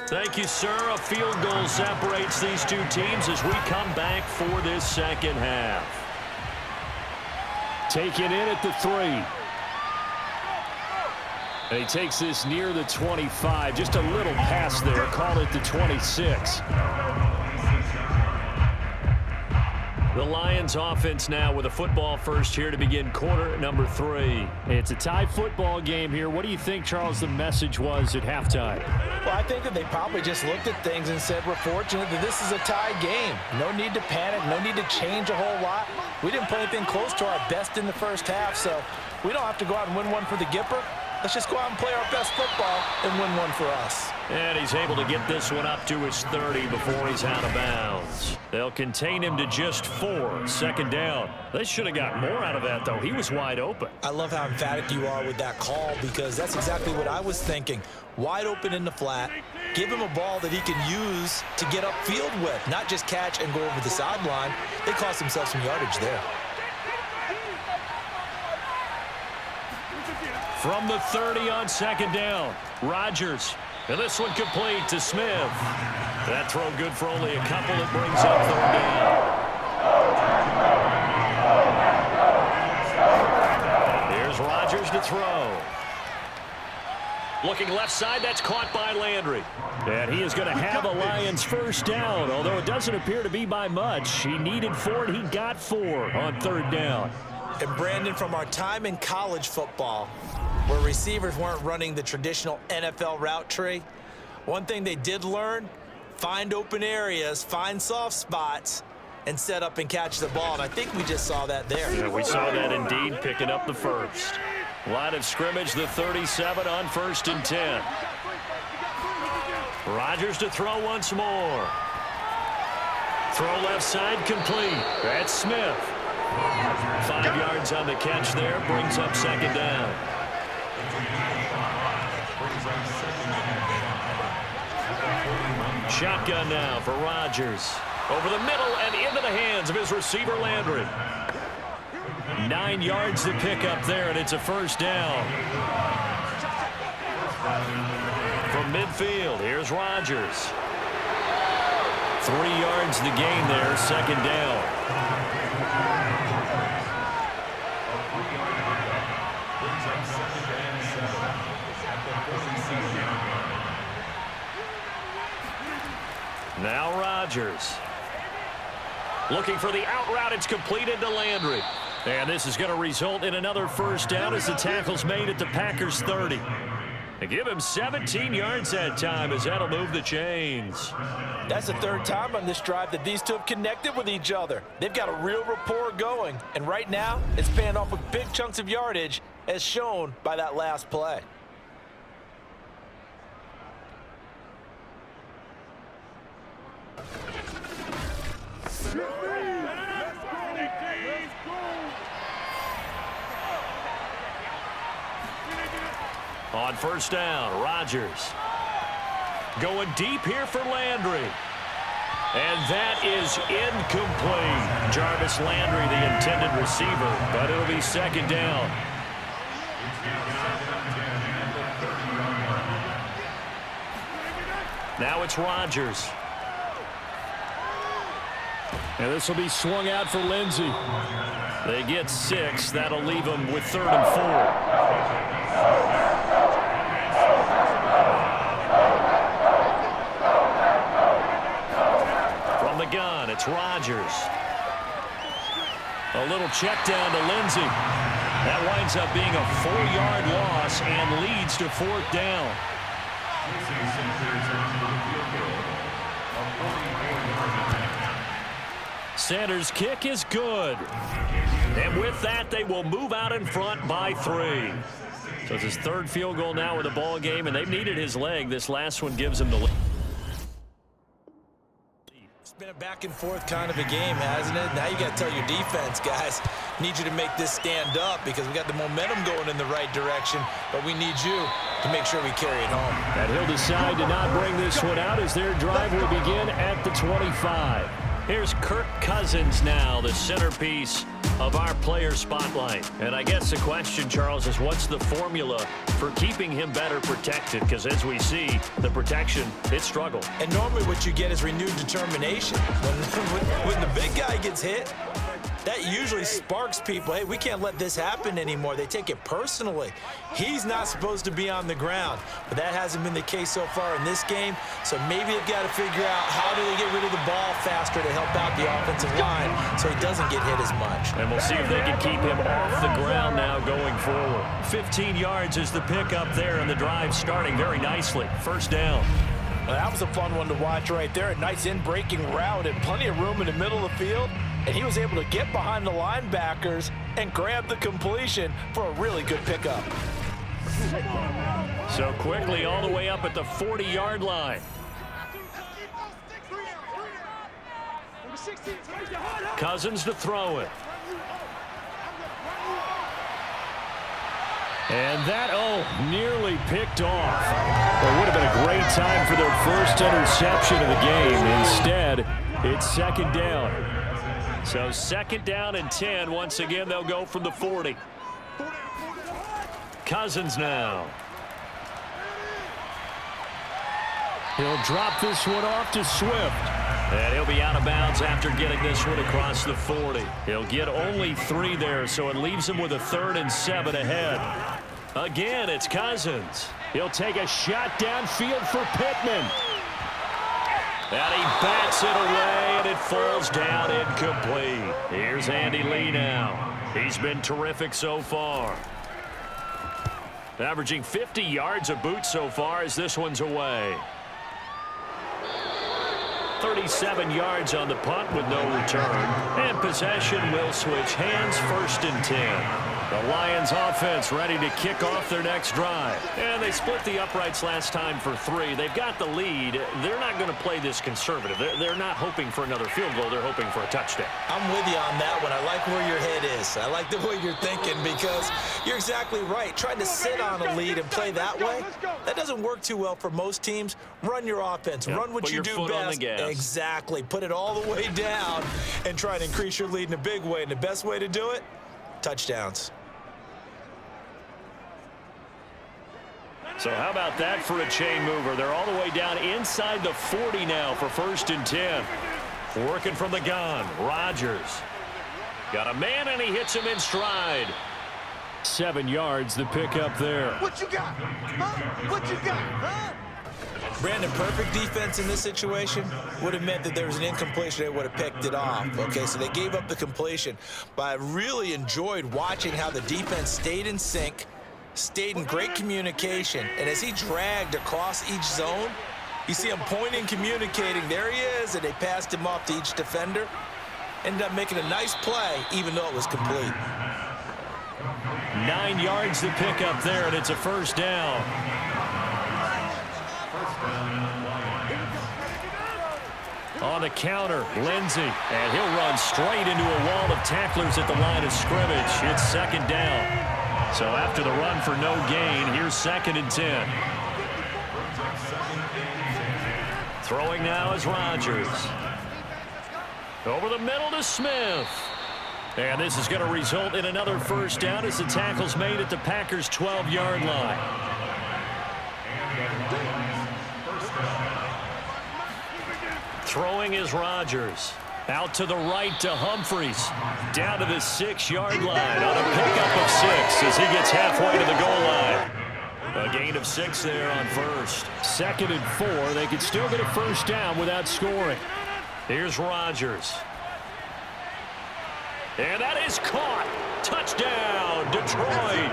D: Thank you, sir. A field goal separates these two teams as we come back for this second half. Taken in at the 3. And he takes this near the 25. Just a little pass there. Call it the 26. The Lions offense now with a football first here to begin quarter number 3. It's a tie football game here. What do you think, Charles, the message was at halftime?
C: Well, I think that they probably just looked at things and said, we're fortunate that this is a tie game. No need to panic, no need to change a whole lot. We didn't play anything close to our best in the first half, so we don't have to go out and win one for the Gipper. Let's just go out and play our best football and win one for us.
D: And he's able to get this one up to his 30 before he's out of bounds. They'll contain him to just 4. Second down. They should have got more out of that, though. He was wide open.
C: I love how emphatic you are with that call because that's exactly what I was thinking. Wide open in the flat. Give him a ball that he can use to get upfield with, not just catch and go over the sideline. They cost themselves some yardage there.
D: From the 30 on second down, Rodgers. And this one complete to Smith. That throw good for only a couple. It brings up third down. Here's Rodgers to throw. Looking left side, that's caught by Landry. And he is going to have a Lions first down, although it doesn't appear to be by much. He needed 4, and he got 4 on third down.
C: And Brandon, from our time in college football, where receivers weren't running the traditional NFL route tree, one thing they did learn, find open areas, find soft spots, and set up and catch the ball. And I think we just saw that there.
D: Yeah, we saw that indeed, picking up the first. Line of scrimmage, the 37 on 1st and 10. Rodgers to throw once more. Throw left side complete. That's Smith. 5 yards on the catch there, brings up second down. Shotgun now for Rodgers. Over the middle and into the hands of his receiver, Landry. 9 yards to pick up there, and it's a first down. From midfield, here's Rodgers.
B: 3 yards the gain there, second down. Now Rodgers. Looking for the out route. It's completed to Landry. And this is going to result in another first down as the tackle's made at the Packers' 30. They give him 17 yards that time as that'll move the chains.
C: That's the third time on this drive that these two have connected with each other. They've got a real rapport going. And right now, it's paying off with big chunks of yardage as shown by that last play.
B: On first down, Rodgers. Going deep here for Landry. And that is incomplete. Jarvis Landry, the intended receiver, but it'll be second down. Now it's Rodgers. And this will be swung out for Lindsey. They get 6. That'll leave them with 3rd and 4. Gun. It's Rodgers. A little check down to Lindsey. That winds up being a 4-yard loss and leads to 4th down. Sanders' kick is good. And with that, they will move out in front by 3. So it's his 3rd field goal now in the ball game, and they've needed his leg. This last one gives him the lead.
C: Been a back and forth kind of a game, hasn't it? Now you got to tell your defense, guys, need you to make this stand up because we got the momentum going in the right direction, but we need you to make sure we carry it home.
B: And he'll decide to not bring this one out as their drive will begin at the 25. Here's Kirk Cousins now, the centerpiece of our player spotlight. And I guess the question, Charles, is what's the formula for keeping him better protected? Because as we see, the protection, it struggled.
C: And normally what you get is renewed determination. When the big guy gets hit, that usually sparks people. Hey, we can't let this happen anymore. They take it personally. He's not supposed to be on the ground, but that hasn't been the case so far in this game. So maybe they've got to figure out how do they get rid of the ball faster to help out the offensive line so he doesn't get hit as much.
B: And we'll see if they can keep him off the ground now going forward. 15 yards is the pickup there, and the drive starting very nicely. First down.
C: Well, that was a fun one to watch right there. A nice in-breaking route and plenty of room in the middle of the field. And he was able to get behind the linebackers and grab the completion for a really good pickup.
B: So quickly all the way up at the 40-yard line. Cousins to throw it. And that, nearly picked off. Well, it would have been a great time for their first interception of the game. Instead, it's second down. So second down and 10. Once again, they'll go from the 40. Cousins now. He'll drop this one off to Swift. And he'll be out of bounds after getting this one across the 40. He'll get only 3 there, so it leaves him with a 3rd and 7 ahead. Again, it's Cousins. He'll take a shot downfield for Pittman. And he bats it away, and it falls down incomplete. Here's Andy Lee now. He's been terrific so far. Averaging 50 yards a boot so far as this one's away. 37 yards on the punt with no return. And possession will switch hands, 1st and 10. The Lions offense ready to kick off their next drive. And they split the uprights last time for 3. They've got the lead. They're not going to play this conservative. They're not hoping for another field goal. They're hoping for a touchdown.
C: I'm with you on that one. I like where your head is. I like the way you're thinking because you're exactly right. Trying to sit on a lead and play that way, that doesn't work too well for most teams. Run your offense.
B: Yep.
C: Run what you do best. Exactly. Put it all the way down and try to increase your lead in a big way. And the best way to do it, touchdowns.
D: So how about that for a chain mover? They're all the way down inside the 40 now for 1st and 10. Working from the gun, Rodgers. Got a man, and he hits him in stride. 7 yards, the pickup there.
E: What you got? Huh? What you got? Huh?
C: Brandon, perfect defense in this situation would have meant that there was an incompletion. They would have picked it off. Okay, so they gave up the completion. But I really enjoyed watching how the defense stayed in sync, stayed in great communication, and as he dragged across each zone, you see him pointing, communicating. There he is, and they passed him off to each defender. Ended up making a nice play, even though it was complete.
D: 9 yards to pick up there, and it's a 1st down. On the counter, Lindsey, and he'll run straight into a wall of tacklers at the line of scrimmage. It's 2nd down. So after the run for no gain, here's 2nd and 10. Throwing now is Rodgers. Over the middle to Smith. And this is going to result in another 1st down as the tackle's made at the Packers' 12-yard line. Throwing is Rodgers. Out to the right to Humphries. Down to the 6-yard line on a pickup of 6 as he gets halfway to the goal line. A gain of 6 there on 1st. 2nd and 4. They could still get a 1st down without scoring. Here's Rodgers. And that is caught. Touchdown, Detroit.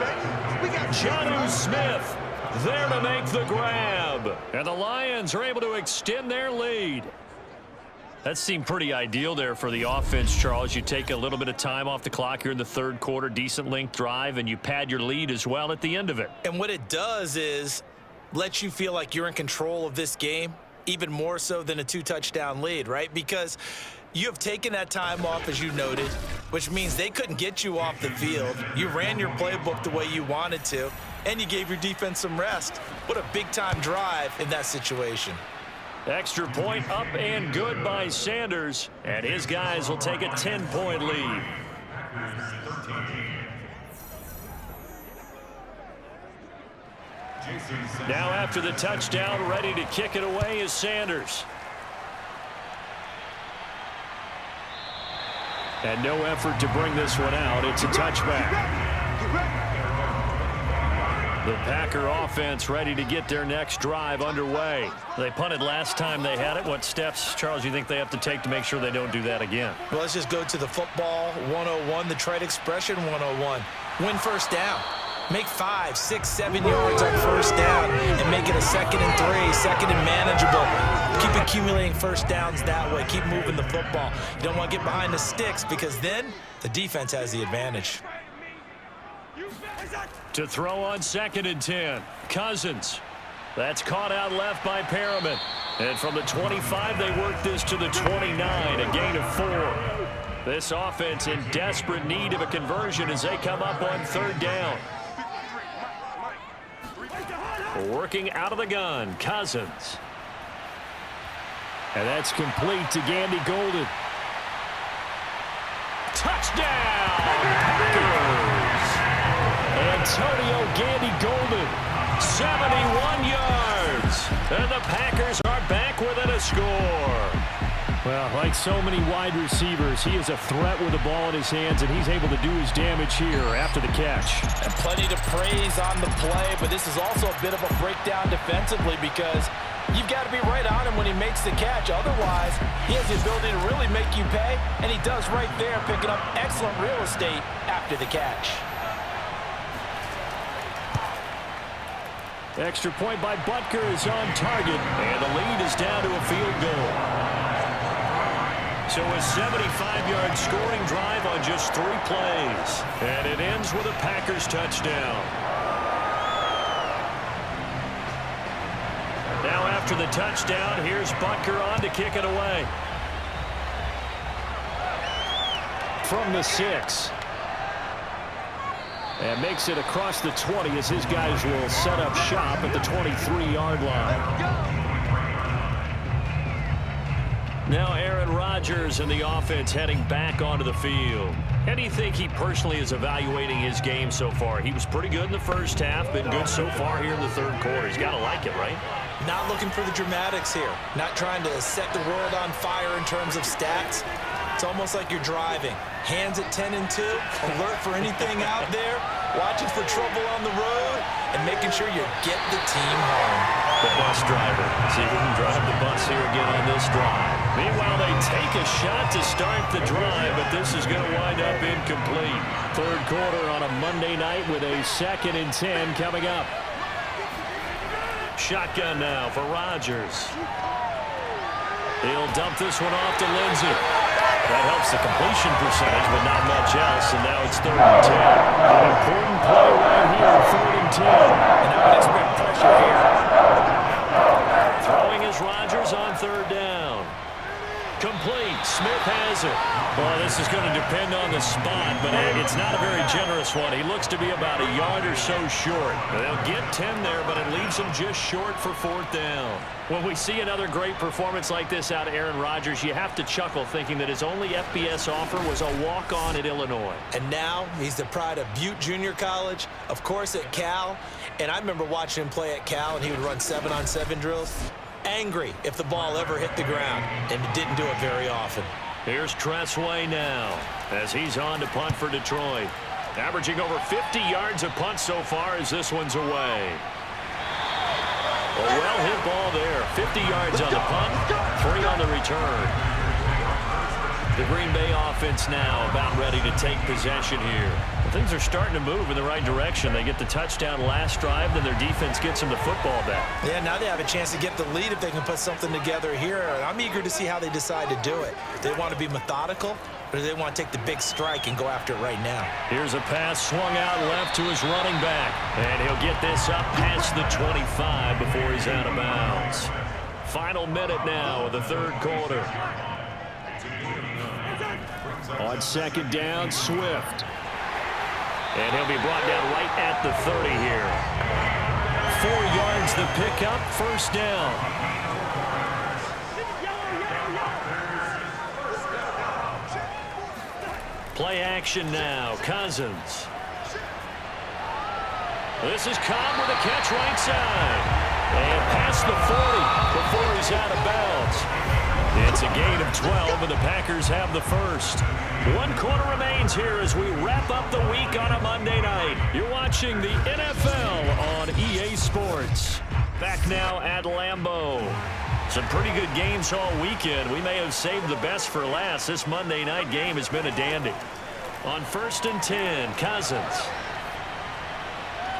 D: Jonnu Smith there to make the grab. And the Lions are able to extend their lead. That seemed pretty ideal there for the offense, Charles. You take a little bit of time off the clock here in the 3rd quarter, decent length drive, and you pad your lead as well at the end of it.
C: And what it does is let you feel like you're in control of this game, even more so than a 2-touchdown lead, right? Because you have taken that time off, as you noted, which means they couldn't get you off the field. You ran your playbook the way you wanted to, and you gave your defense some rest. What a big-time drive in that situation.
D: Extra point up and good by Sanders, and his guys will take a 10-point lead. Now after the touchdown, ready to kick it away is Sanders. And no effort to bring this one out. It's a touchback. The Packer offense ready to get their next drive underway. They punted last time they had it. What steps, Charles, you think they have to take to make sure they don't do that again?
C: Well, let's just go to the football 101, the trade expression 101. Win 1st down. Make 5, 6, 7 yards on 1st down and make it a 2nd and 3, 2nd and manageable. Keep accumulating 1st downs that way. Keep moving the football. You don't want to get behind the sticks because then the defense has the advantage.
D: To throw on 2nd and 10. Cousins. That's caught out left by Perriman. And from the 25, they work this to the 29, a gain of 4. This offense in desperate need of a conversion as they come up on 3rd down. Working out of the gun, Cousins. And that's complete to Gandy Golden. Touchdown, Packers! Antonio Gandy Golden, 71 yards. And the Packers are back within a score. Well, like so many wide receivers, he is a threat with the ball in his hands, and he's able to do his damage here after the catch.
C: And plenty to praise on the play, but this is also a bit of a breakdown defensively because you've got to be right on him when he makes the catch. Otherwise, he has the ability to really make you pay, and he does right there, picking up excellent real estate after the catch.
D: Extra point by Butker is on target, and the lead is down to a field goal. So a 75-yard scoring drive on just 3 plays. And it ends with a Packers touchdown. Now after the touchdown, here's Butker on to kick it away. From the 6. And makes it across the 20 as his guys will set up shop at the 23-yard line.
B: Now Aaron Rodgers and the offense heading back onto the field. How do you think he personally is evaluating his game so far? He was pretty good in the first half, been good so far here in the third quarter. He's got to like it, right?
C: Not looking for the dramatics here. Not trying to set the world on fire in terms of stats. It's almost like you're driving. Hands at 10 and 2, alert for anything out there, watching for trouble on the road, and making sure you get the team home.
B: The bus driver. See who can drive the bus here again on this drive. Meanwhile, they take a shot to start the drive, but this is going to wind up incomplete. Third quarter on a Monday night with a 2nd and 10 coming up. Shotgun now for Rodgers. He'll dump this one off to Lindsey. That helps the completion percentage, but not much else, and now it's 3rd and 10. An important play right here, 3rd and 10.
C: And I would expect pressure here.
B: Throwing is Rodgers on 3rd down. Complete. Smith has it. Well, this is going to depend on the spot, but it's not a very generous one. He looks to be about a yard or so short. They'll get 10 there, but it leaves him just short for 4th down. When we see another great performance like this out of Aaron Rodgers, you have to chuckle thinking that his only FBS offer was a walk-on at Illinois.
C: And now he's the pride of Butte Junior College, of course at Cal. And I remember watching him play at Cal, and he would run 7-on-7 drills. Angry if the ball ever hit the ground, and he didn't do it very often.
B: Here's Tressway now as he's on to punt for Detroit. Averaging over 50 yards a punt so far as this one's away. A well-hit ball there. 50 yards on the punt, 3 on the return. The Green Bay offense now about ready to take possession here. Well, things are starting to move in the right direction. They get the touchdown last drive, then their defense gets them the football back.
C: Yeah, now they have a chance to get the lead if they can put something together here. And I'm eager to see how they decide to do it. Do they want to be methodical, or do they want to take the big strike and go after it right now?
B: Here's a pass swung out left to his running back. And he'll get this up past the 25 before he's out of bounds. Final minute now of the third quarter. On 2nd down, Swift. And he'll be brought down right at the 30 here. 4 yards the pickup, 1st down. Play action now, Cousins. This is Cobb with a catch right side. And past the 40 before he's out of bounds. It's a gain of 12, and the Packers have the first. 1 quarter remains here as we wrap up the week on a Monday night. You're watching the NFL on EA Sports. Back now at Lambeau. Some pretty good games all weekend. We may have saved the best for last. This Monday night game has been a dandy. On 1st and 10, Cousins.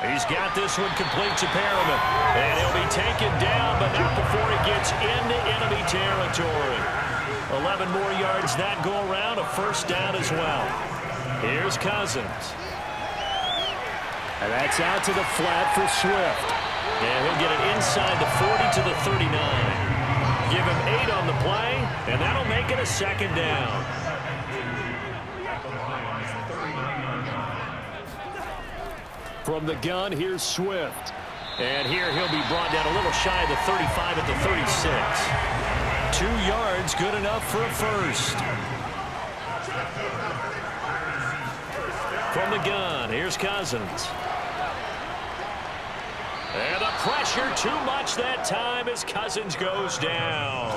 B: He's got this one complete to Perriman. And he'll be taken down, but not before he gets into enemy territory. 11 more yards that go around, a 1st down as well. Here's Cousins. And that's out to the flat for Swift. And he'll get it inside the 40 to the 39. Give him 8 on the play, and that'll make it a 2nd down. From the gun, here's Swift. And here he'll be brought down a little shy of the 35 at the 36. 2 yards, good enough for a 1st. From the gun, here's Cousins. And the pressure too much that time as Cousins goes down.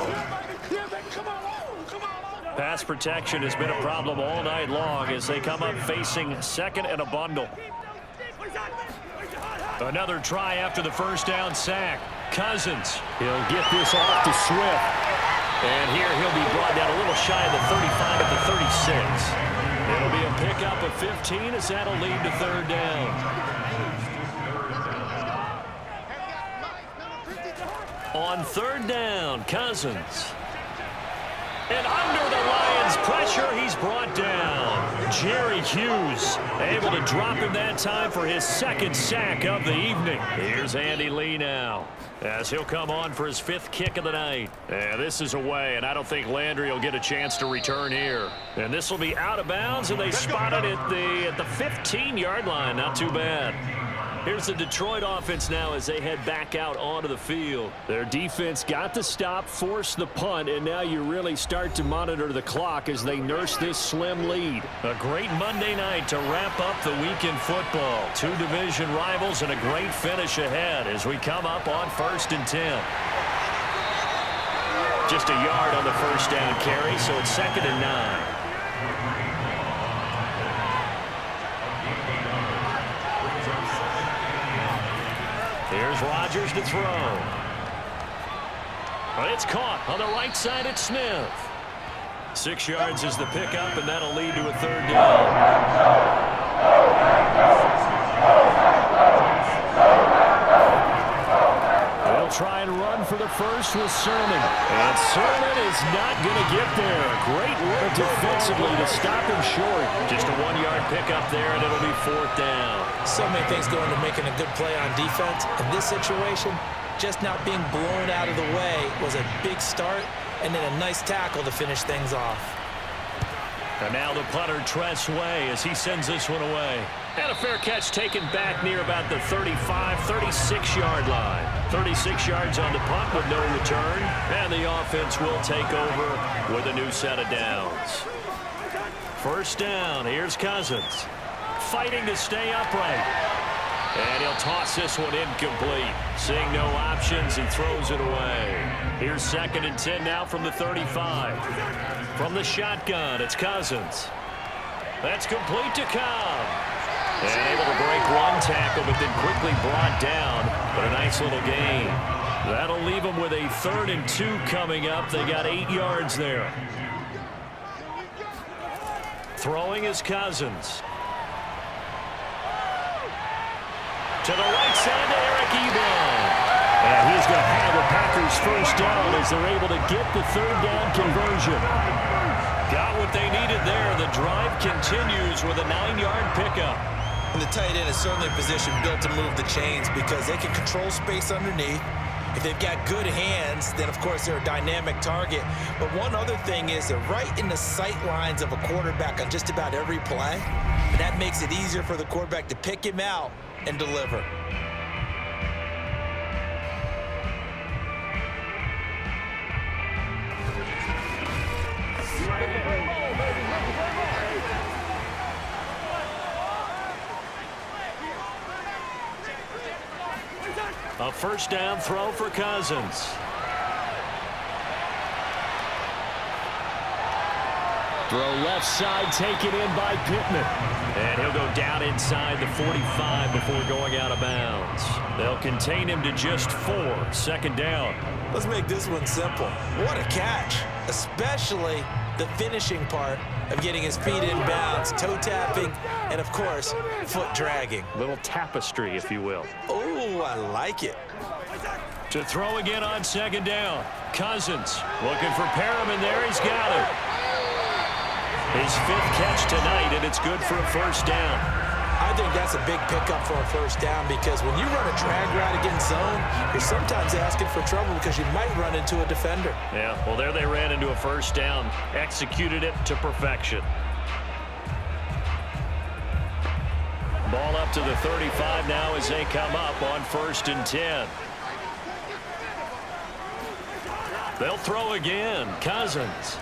B: Pass protection has been a problem all night long as they come up facing 2nd and a bundle. Another try after the 1st down sack. Cousins, he'll get this off to Swift. And here he'll be brought down a little shy of the 35 at the 36. It'll be a pickup of 15 as that'll lead to 3rd down. On 3rd down, Cousins. And under the Lions' pressure, he's brought down. Jerry Hughes able to drop him that time for his 2nd sack of the evening. Here's Andy Lee now as he'll come on for his 5th kick of the night. And this is away, and I don't think Landry will get a chance to return here. And this will be out of bounds, and they spot it at the 15-yard line. Not too bad. Here's the Detroit offense now as they head back out onto the field. Their defense got the stop, forced the punt, and now you really start to monitor the clock as they nurse this slim lead. A great Monday night to wrap up the weekend football. Two division rivals and a great finish ahead as we come up on 1st and 10. Just a yard on the first down carry, so it's 2nd and 9. Here's Rodgers to throw. But it's caught on the right side at Smith. 6 yards is the pickup, and that'll lead to a 3rd down. They'll try and run for the first with Sermon. And Sermon is not going to get there. Great work defensively to stop him short. Just a 1-yard pickup there, and it'll be 4th down.
C: So many things go into making a good play on defense. In this situation, just not being blown out of the way was a big start, and then a nice tackle to finish things off.
B: And now the punter Tress Way as he sends this one away. And a fair catch taken back near about the 35, 36-yard line. 36 yards on the punt with no return. And the offense will take over with a new set of downs. 1st down. Here's Cousins. Fighting to stay upright. And he'll toss this one incomplete. Seeing no options, he throws it away. Here's 2nd and 10 now from the 35. From the shotgun, it's Cousins. That's complete to Cobb. And able to break one tackle, but then quickly brought down. But a nice little gain. That'll leave them with a 3rd and 2 coming up. They got 8 yards there. Throwing is Cousins. To the right side to Eric Ebron. And he's going to have the Packers 1st down as they're able to get the 3rd down conversion. Got what they needed there. The drive continues with a 9-yard pickup.
C: And the tight end is certainly a position built to move the chains because they can control space underneath. If they've got good hands, then, of course, they're a dynamic target. But one other thing is they're right in the sight lines of a quarterback on just about every play. And that makes it easier for the quarterback to pick him out and deliver.
B: A 1st down throw for Cousins. Throw left side taken in by Pittman. And he'll go down inside the 45 before going out of bounds. They'll contain him to just 4. 2nd down.
C: Let's make this one simple. What a catch, especially the finishing part of getting his feet in bounds, toe tapping, and, of course, foot dragging.
B: Little tapestry, if you will.
C: Oh, I like it.
B: To throw again on 2nd down. Cousins looking for Perriman there. He's got it. His 5th catch tonight, and it's good for a 1st down.
C: I think that's a big pickup for a 1st down because when you run a drag route against zone, you're sometimes asking for trouble because you might run into a defender.
B: Yeah, well, there they ran into a 1st down. Executed it to perfection. Ball up to the 35 now as they come up on 1st and 10. They'll throw again. Cousins.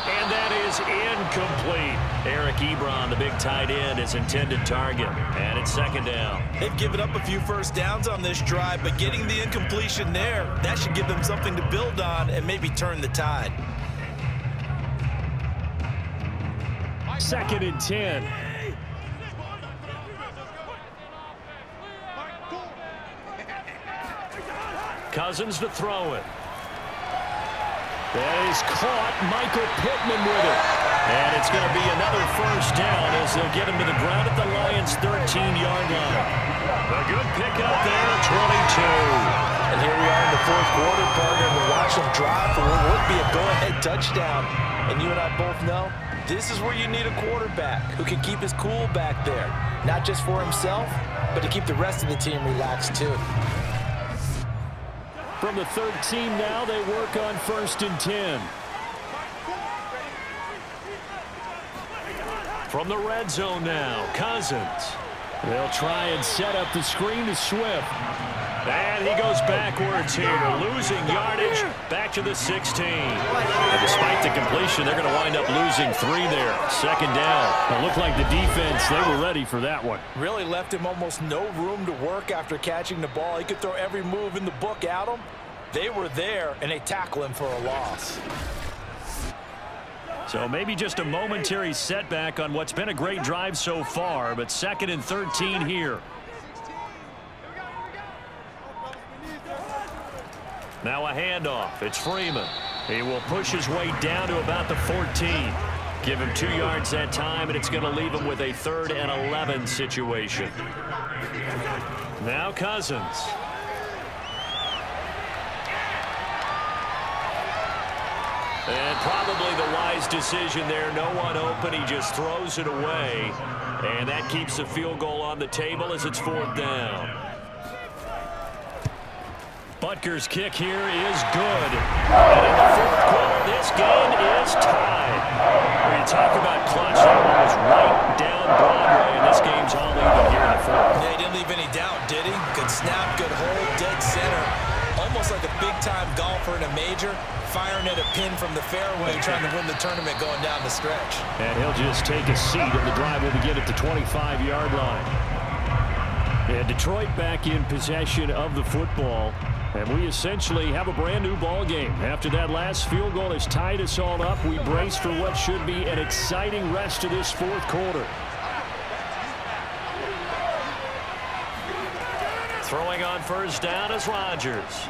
B: And that is incomplete. Eric Ebron, the big tight end, his intended target. And it's 2nd down.
C: They've given up a few 1st downs on this drive, but getting the incompletion there, that should give them something to build on and maybe turn the tide.
B: 2nd and 10. Cousins to throw it. That is caught. Michael Pittman with it. And it's going to be another 1st down as they'll get him to the ground at the Lions' 13-yard line. A good pickup there at 22.
C: And here we are in the 4th quarter, partner, and we're watching them drive for what would be a go-ahead touchdown. And you and I both know this is where you need a quarterback who can keep his cool back there. Not just for himself, but to keep the rest of the team relaxed, too.
B: From the 13 now, they work on 1st and 10. From the red zone now, Cousins.
D: They'll try and set up the screen to Swift. And he goes backwards here, losing yardage back to the 16. And despite the completion, they're going to wind up losing 3 there. Second down. It looked like the defense, they were ready for that one.
C: Really left him almost no room to work after catching the ball. He could throw every move in the book at him. They were there, and they tackle him for a loss.
D: So maybe just a momentary setback on what's been a great drive so far, but 2nd and 13 here. Now a handoff. It's Freeman. He will push his way down to about the 14. Give him 2 yards that time, and it's going to leave him with a 3rd and 11 situation. Now Cousins. And probably the wise decision there. No one open. He just throws it away. And that keeps the field goal on the table as it's 4th down. Butker's kick here is good. And in the 4th quarter, this game is tied. When you talk about clutch, that one was right down Broadway, and this game's all even here in the 4th.
C: Yeah, he didn't leave any doubt, did he? Good snap, good hold, dead center. Almost like a big-time golfer in a major, firing at a pin from the fairway, trying to win the tournament going down the stretch.
D: And he'll just take a seat, and the drive will begin at the 25-yard line. And Detroit back in possession of the football. And we essentially have a brand new ball game. After that last field goal has tied us all up, we brace for what should be an exciting rest of this 4th quarter. Throwing on 1st down is Rodgers.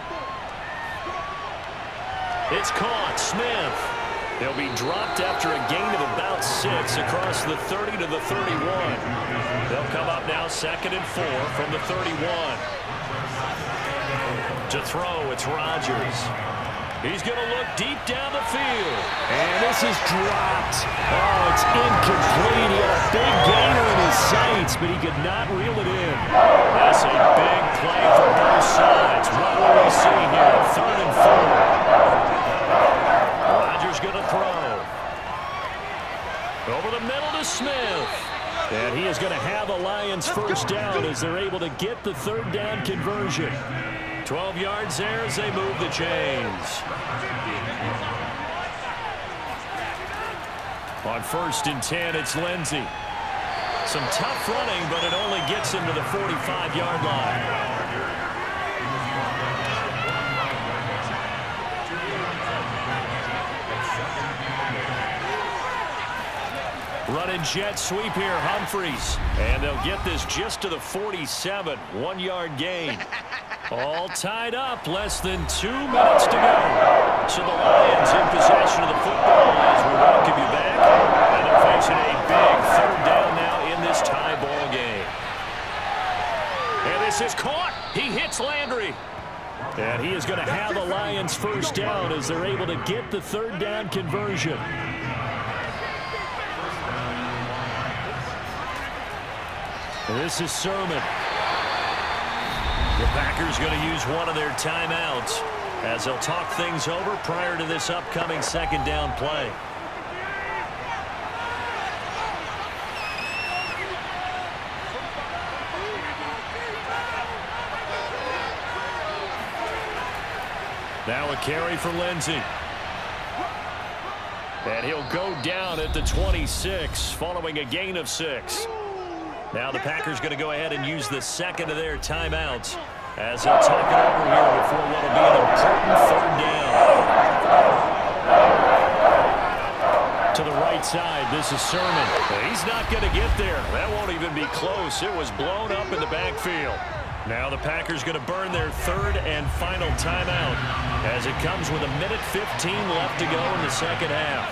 D: It's caught. Smith. They'll be dropped after a gain of about 6 across the 30 to the 31. They'll come up now 2nd and 4 from the 31. To throw, it's Rodgers. He's going to look deep down the field. And this is dropped. Oh, it's incomplete. He had a big gainer in his sights, but he could not reel it in. That's a big play for both sides. What will we see here? 3rd and 4. Rodgers going to throw. Over the middle to Smith. And he is going to have a Lions 1st down as they're able to get the 3rd down conversion. 12 yards there as they move the chains. On 1st and 10, it's Lindsey. Some tough running, but it only gets him to the 45-yard line. Running jet sweep here, Humphreys. And they'll get this just to the 47, 1-yard gain. All tied up, less than 2 minutes to go. So the Lions in possession of the football as we welcome you back. And they're facing a big 3rd down now in this tie ball game. And this is caught. He hits Landry. And he is going to have a Lions 1st down as they're able to get the 3rd down conversion. And this is Sermon. The Packers going to use one of their timeouts as they'll talk things over prior to this upcoming 2nd down play. Now a carry for Lindsey. And he'll go down at the 26 following a gain of 6. Now the Packers going to go ahead and use the 2nd of their timeouts as they'll talk it over here before what will be an important 3rd down. To the right side, this is Sermon. He's not going to get there. That won't even be close. It was blown up in the backfield. Now the Packers going to burn their 3rd and final timeout as it comes with 1:15 left to go in the 2nd half.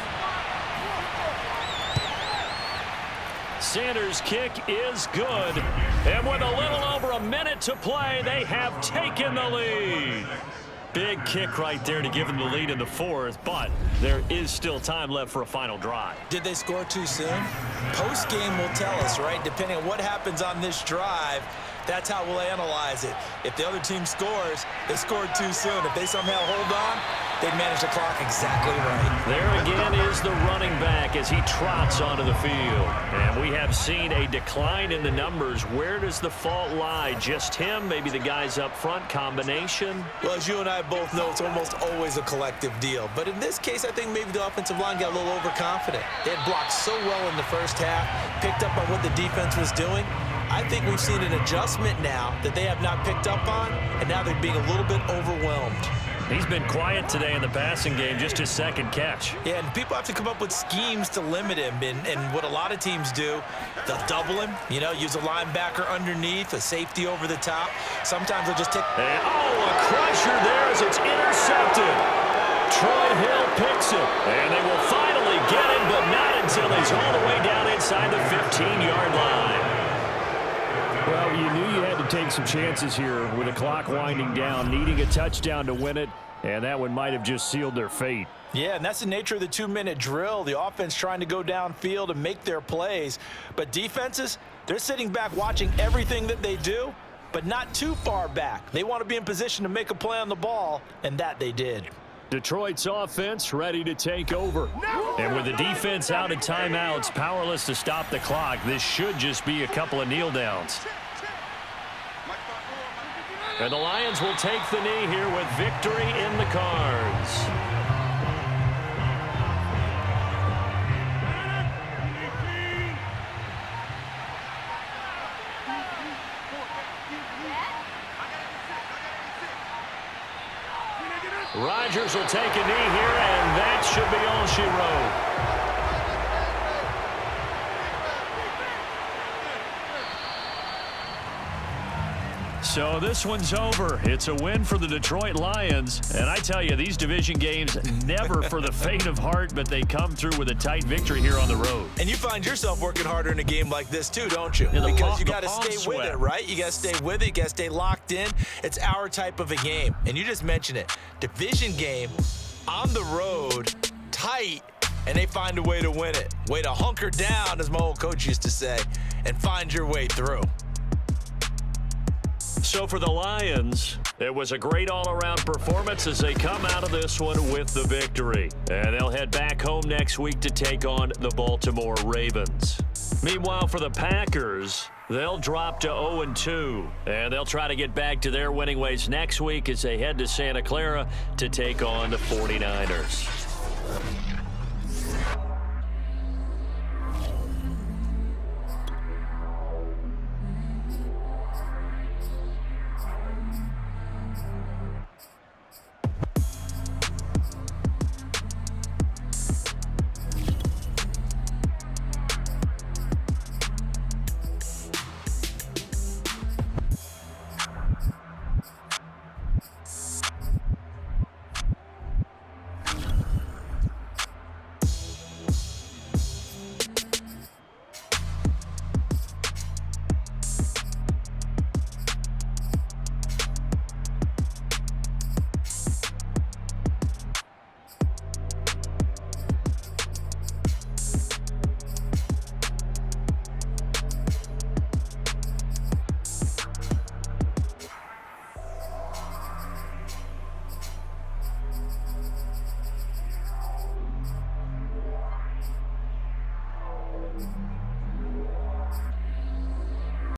D: Sanders' kick is good. And with a little over a minute to play, they have taken the lead. Big kick right there to give them the lead in the 4th, but there is still time left for a final drive.
C: Did they score too soon? Post-game will tell us, right? Depending on what happens on this drive, That's how we'll analyze it. If the other team scores, they scored too soon. If they somehow hold on, they manage the clock exactly right.
D: There again is the running back as he trots onto the field. And we have seen a decline in the numbers. Where does the fault lie? Just him? Maybe the guys up front? Combination?
C: Well, as you and I both know, it's almost always a collective deal. But in this case, I think maybe the offensive line got a little overconfident. They had blocked so well in the first half, picked up on what the defense was doing. I think we've seen an adjustment now that they have not picked up on, and now they're being a little bit overwhelmed.
D: He's been quiet today in the passing game, just his second catch.
C: Yeah, and people have to come up with schemes to limit him. And what a lot of teams do, they'll double him, use a linebacker underneath, a safety over the top. Sometimes they'll just take...
D: And, a crusher there as it's intercepted. Troy Hill picks it. And they will finally get him, but not until he's all the way down inside the 15-yard line.
B: Well, you knew you had to take some chances here with the clock winding down, needing a touchdown to win it, and that one might have just sealed their fate.
C: Yeah, and that's the nature of the 2-minute drill. The offense trying to go downfield and make their plays. But defenses, they're sitting back watching everything that they do, but not too far back. They want to be in position to make a play on the ball, and that they did.
B: Detroit's offense ready to take over.
D: And with the defense out of timeouts, powerless to stop the clock, this should just be a couple of kneel downs. And the Lions will take the knee here with victory in the cards. Rodgers will take a knee here, and that should be all she wrote.
B: So this one's over. It's a win for the Detroit Lions. And I tell you, these division games never for the faint of heart, but they come through with a tight victory here on the road.
C: And you find yourself working harder in a game like this too, don't you?
B: Yeah,
C: because you got to stay with it, right? You got to stay with it. You got to stay locked in. It's our type of a game. And you just mentioned it. Division game, on the road, tight, and they find a way to win it. Way to hunker down, as my old coach used to say, and find your way through.
D: So for the Lions, it was a great all-around performance as they come out of this one with the victory. And they'll head back home next week to take on the Baltimore Ravens. Meanwhile, for the Packers, they'll drop to 0-2. And they'll try to get back to their winning ways next week as they head to Santa Clara to take on the 49ers.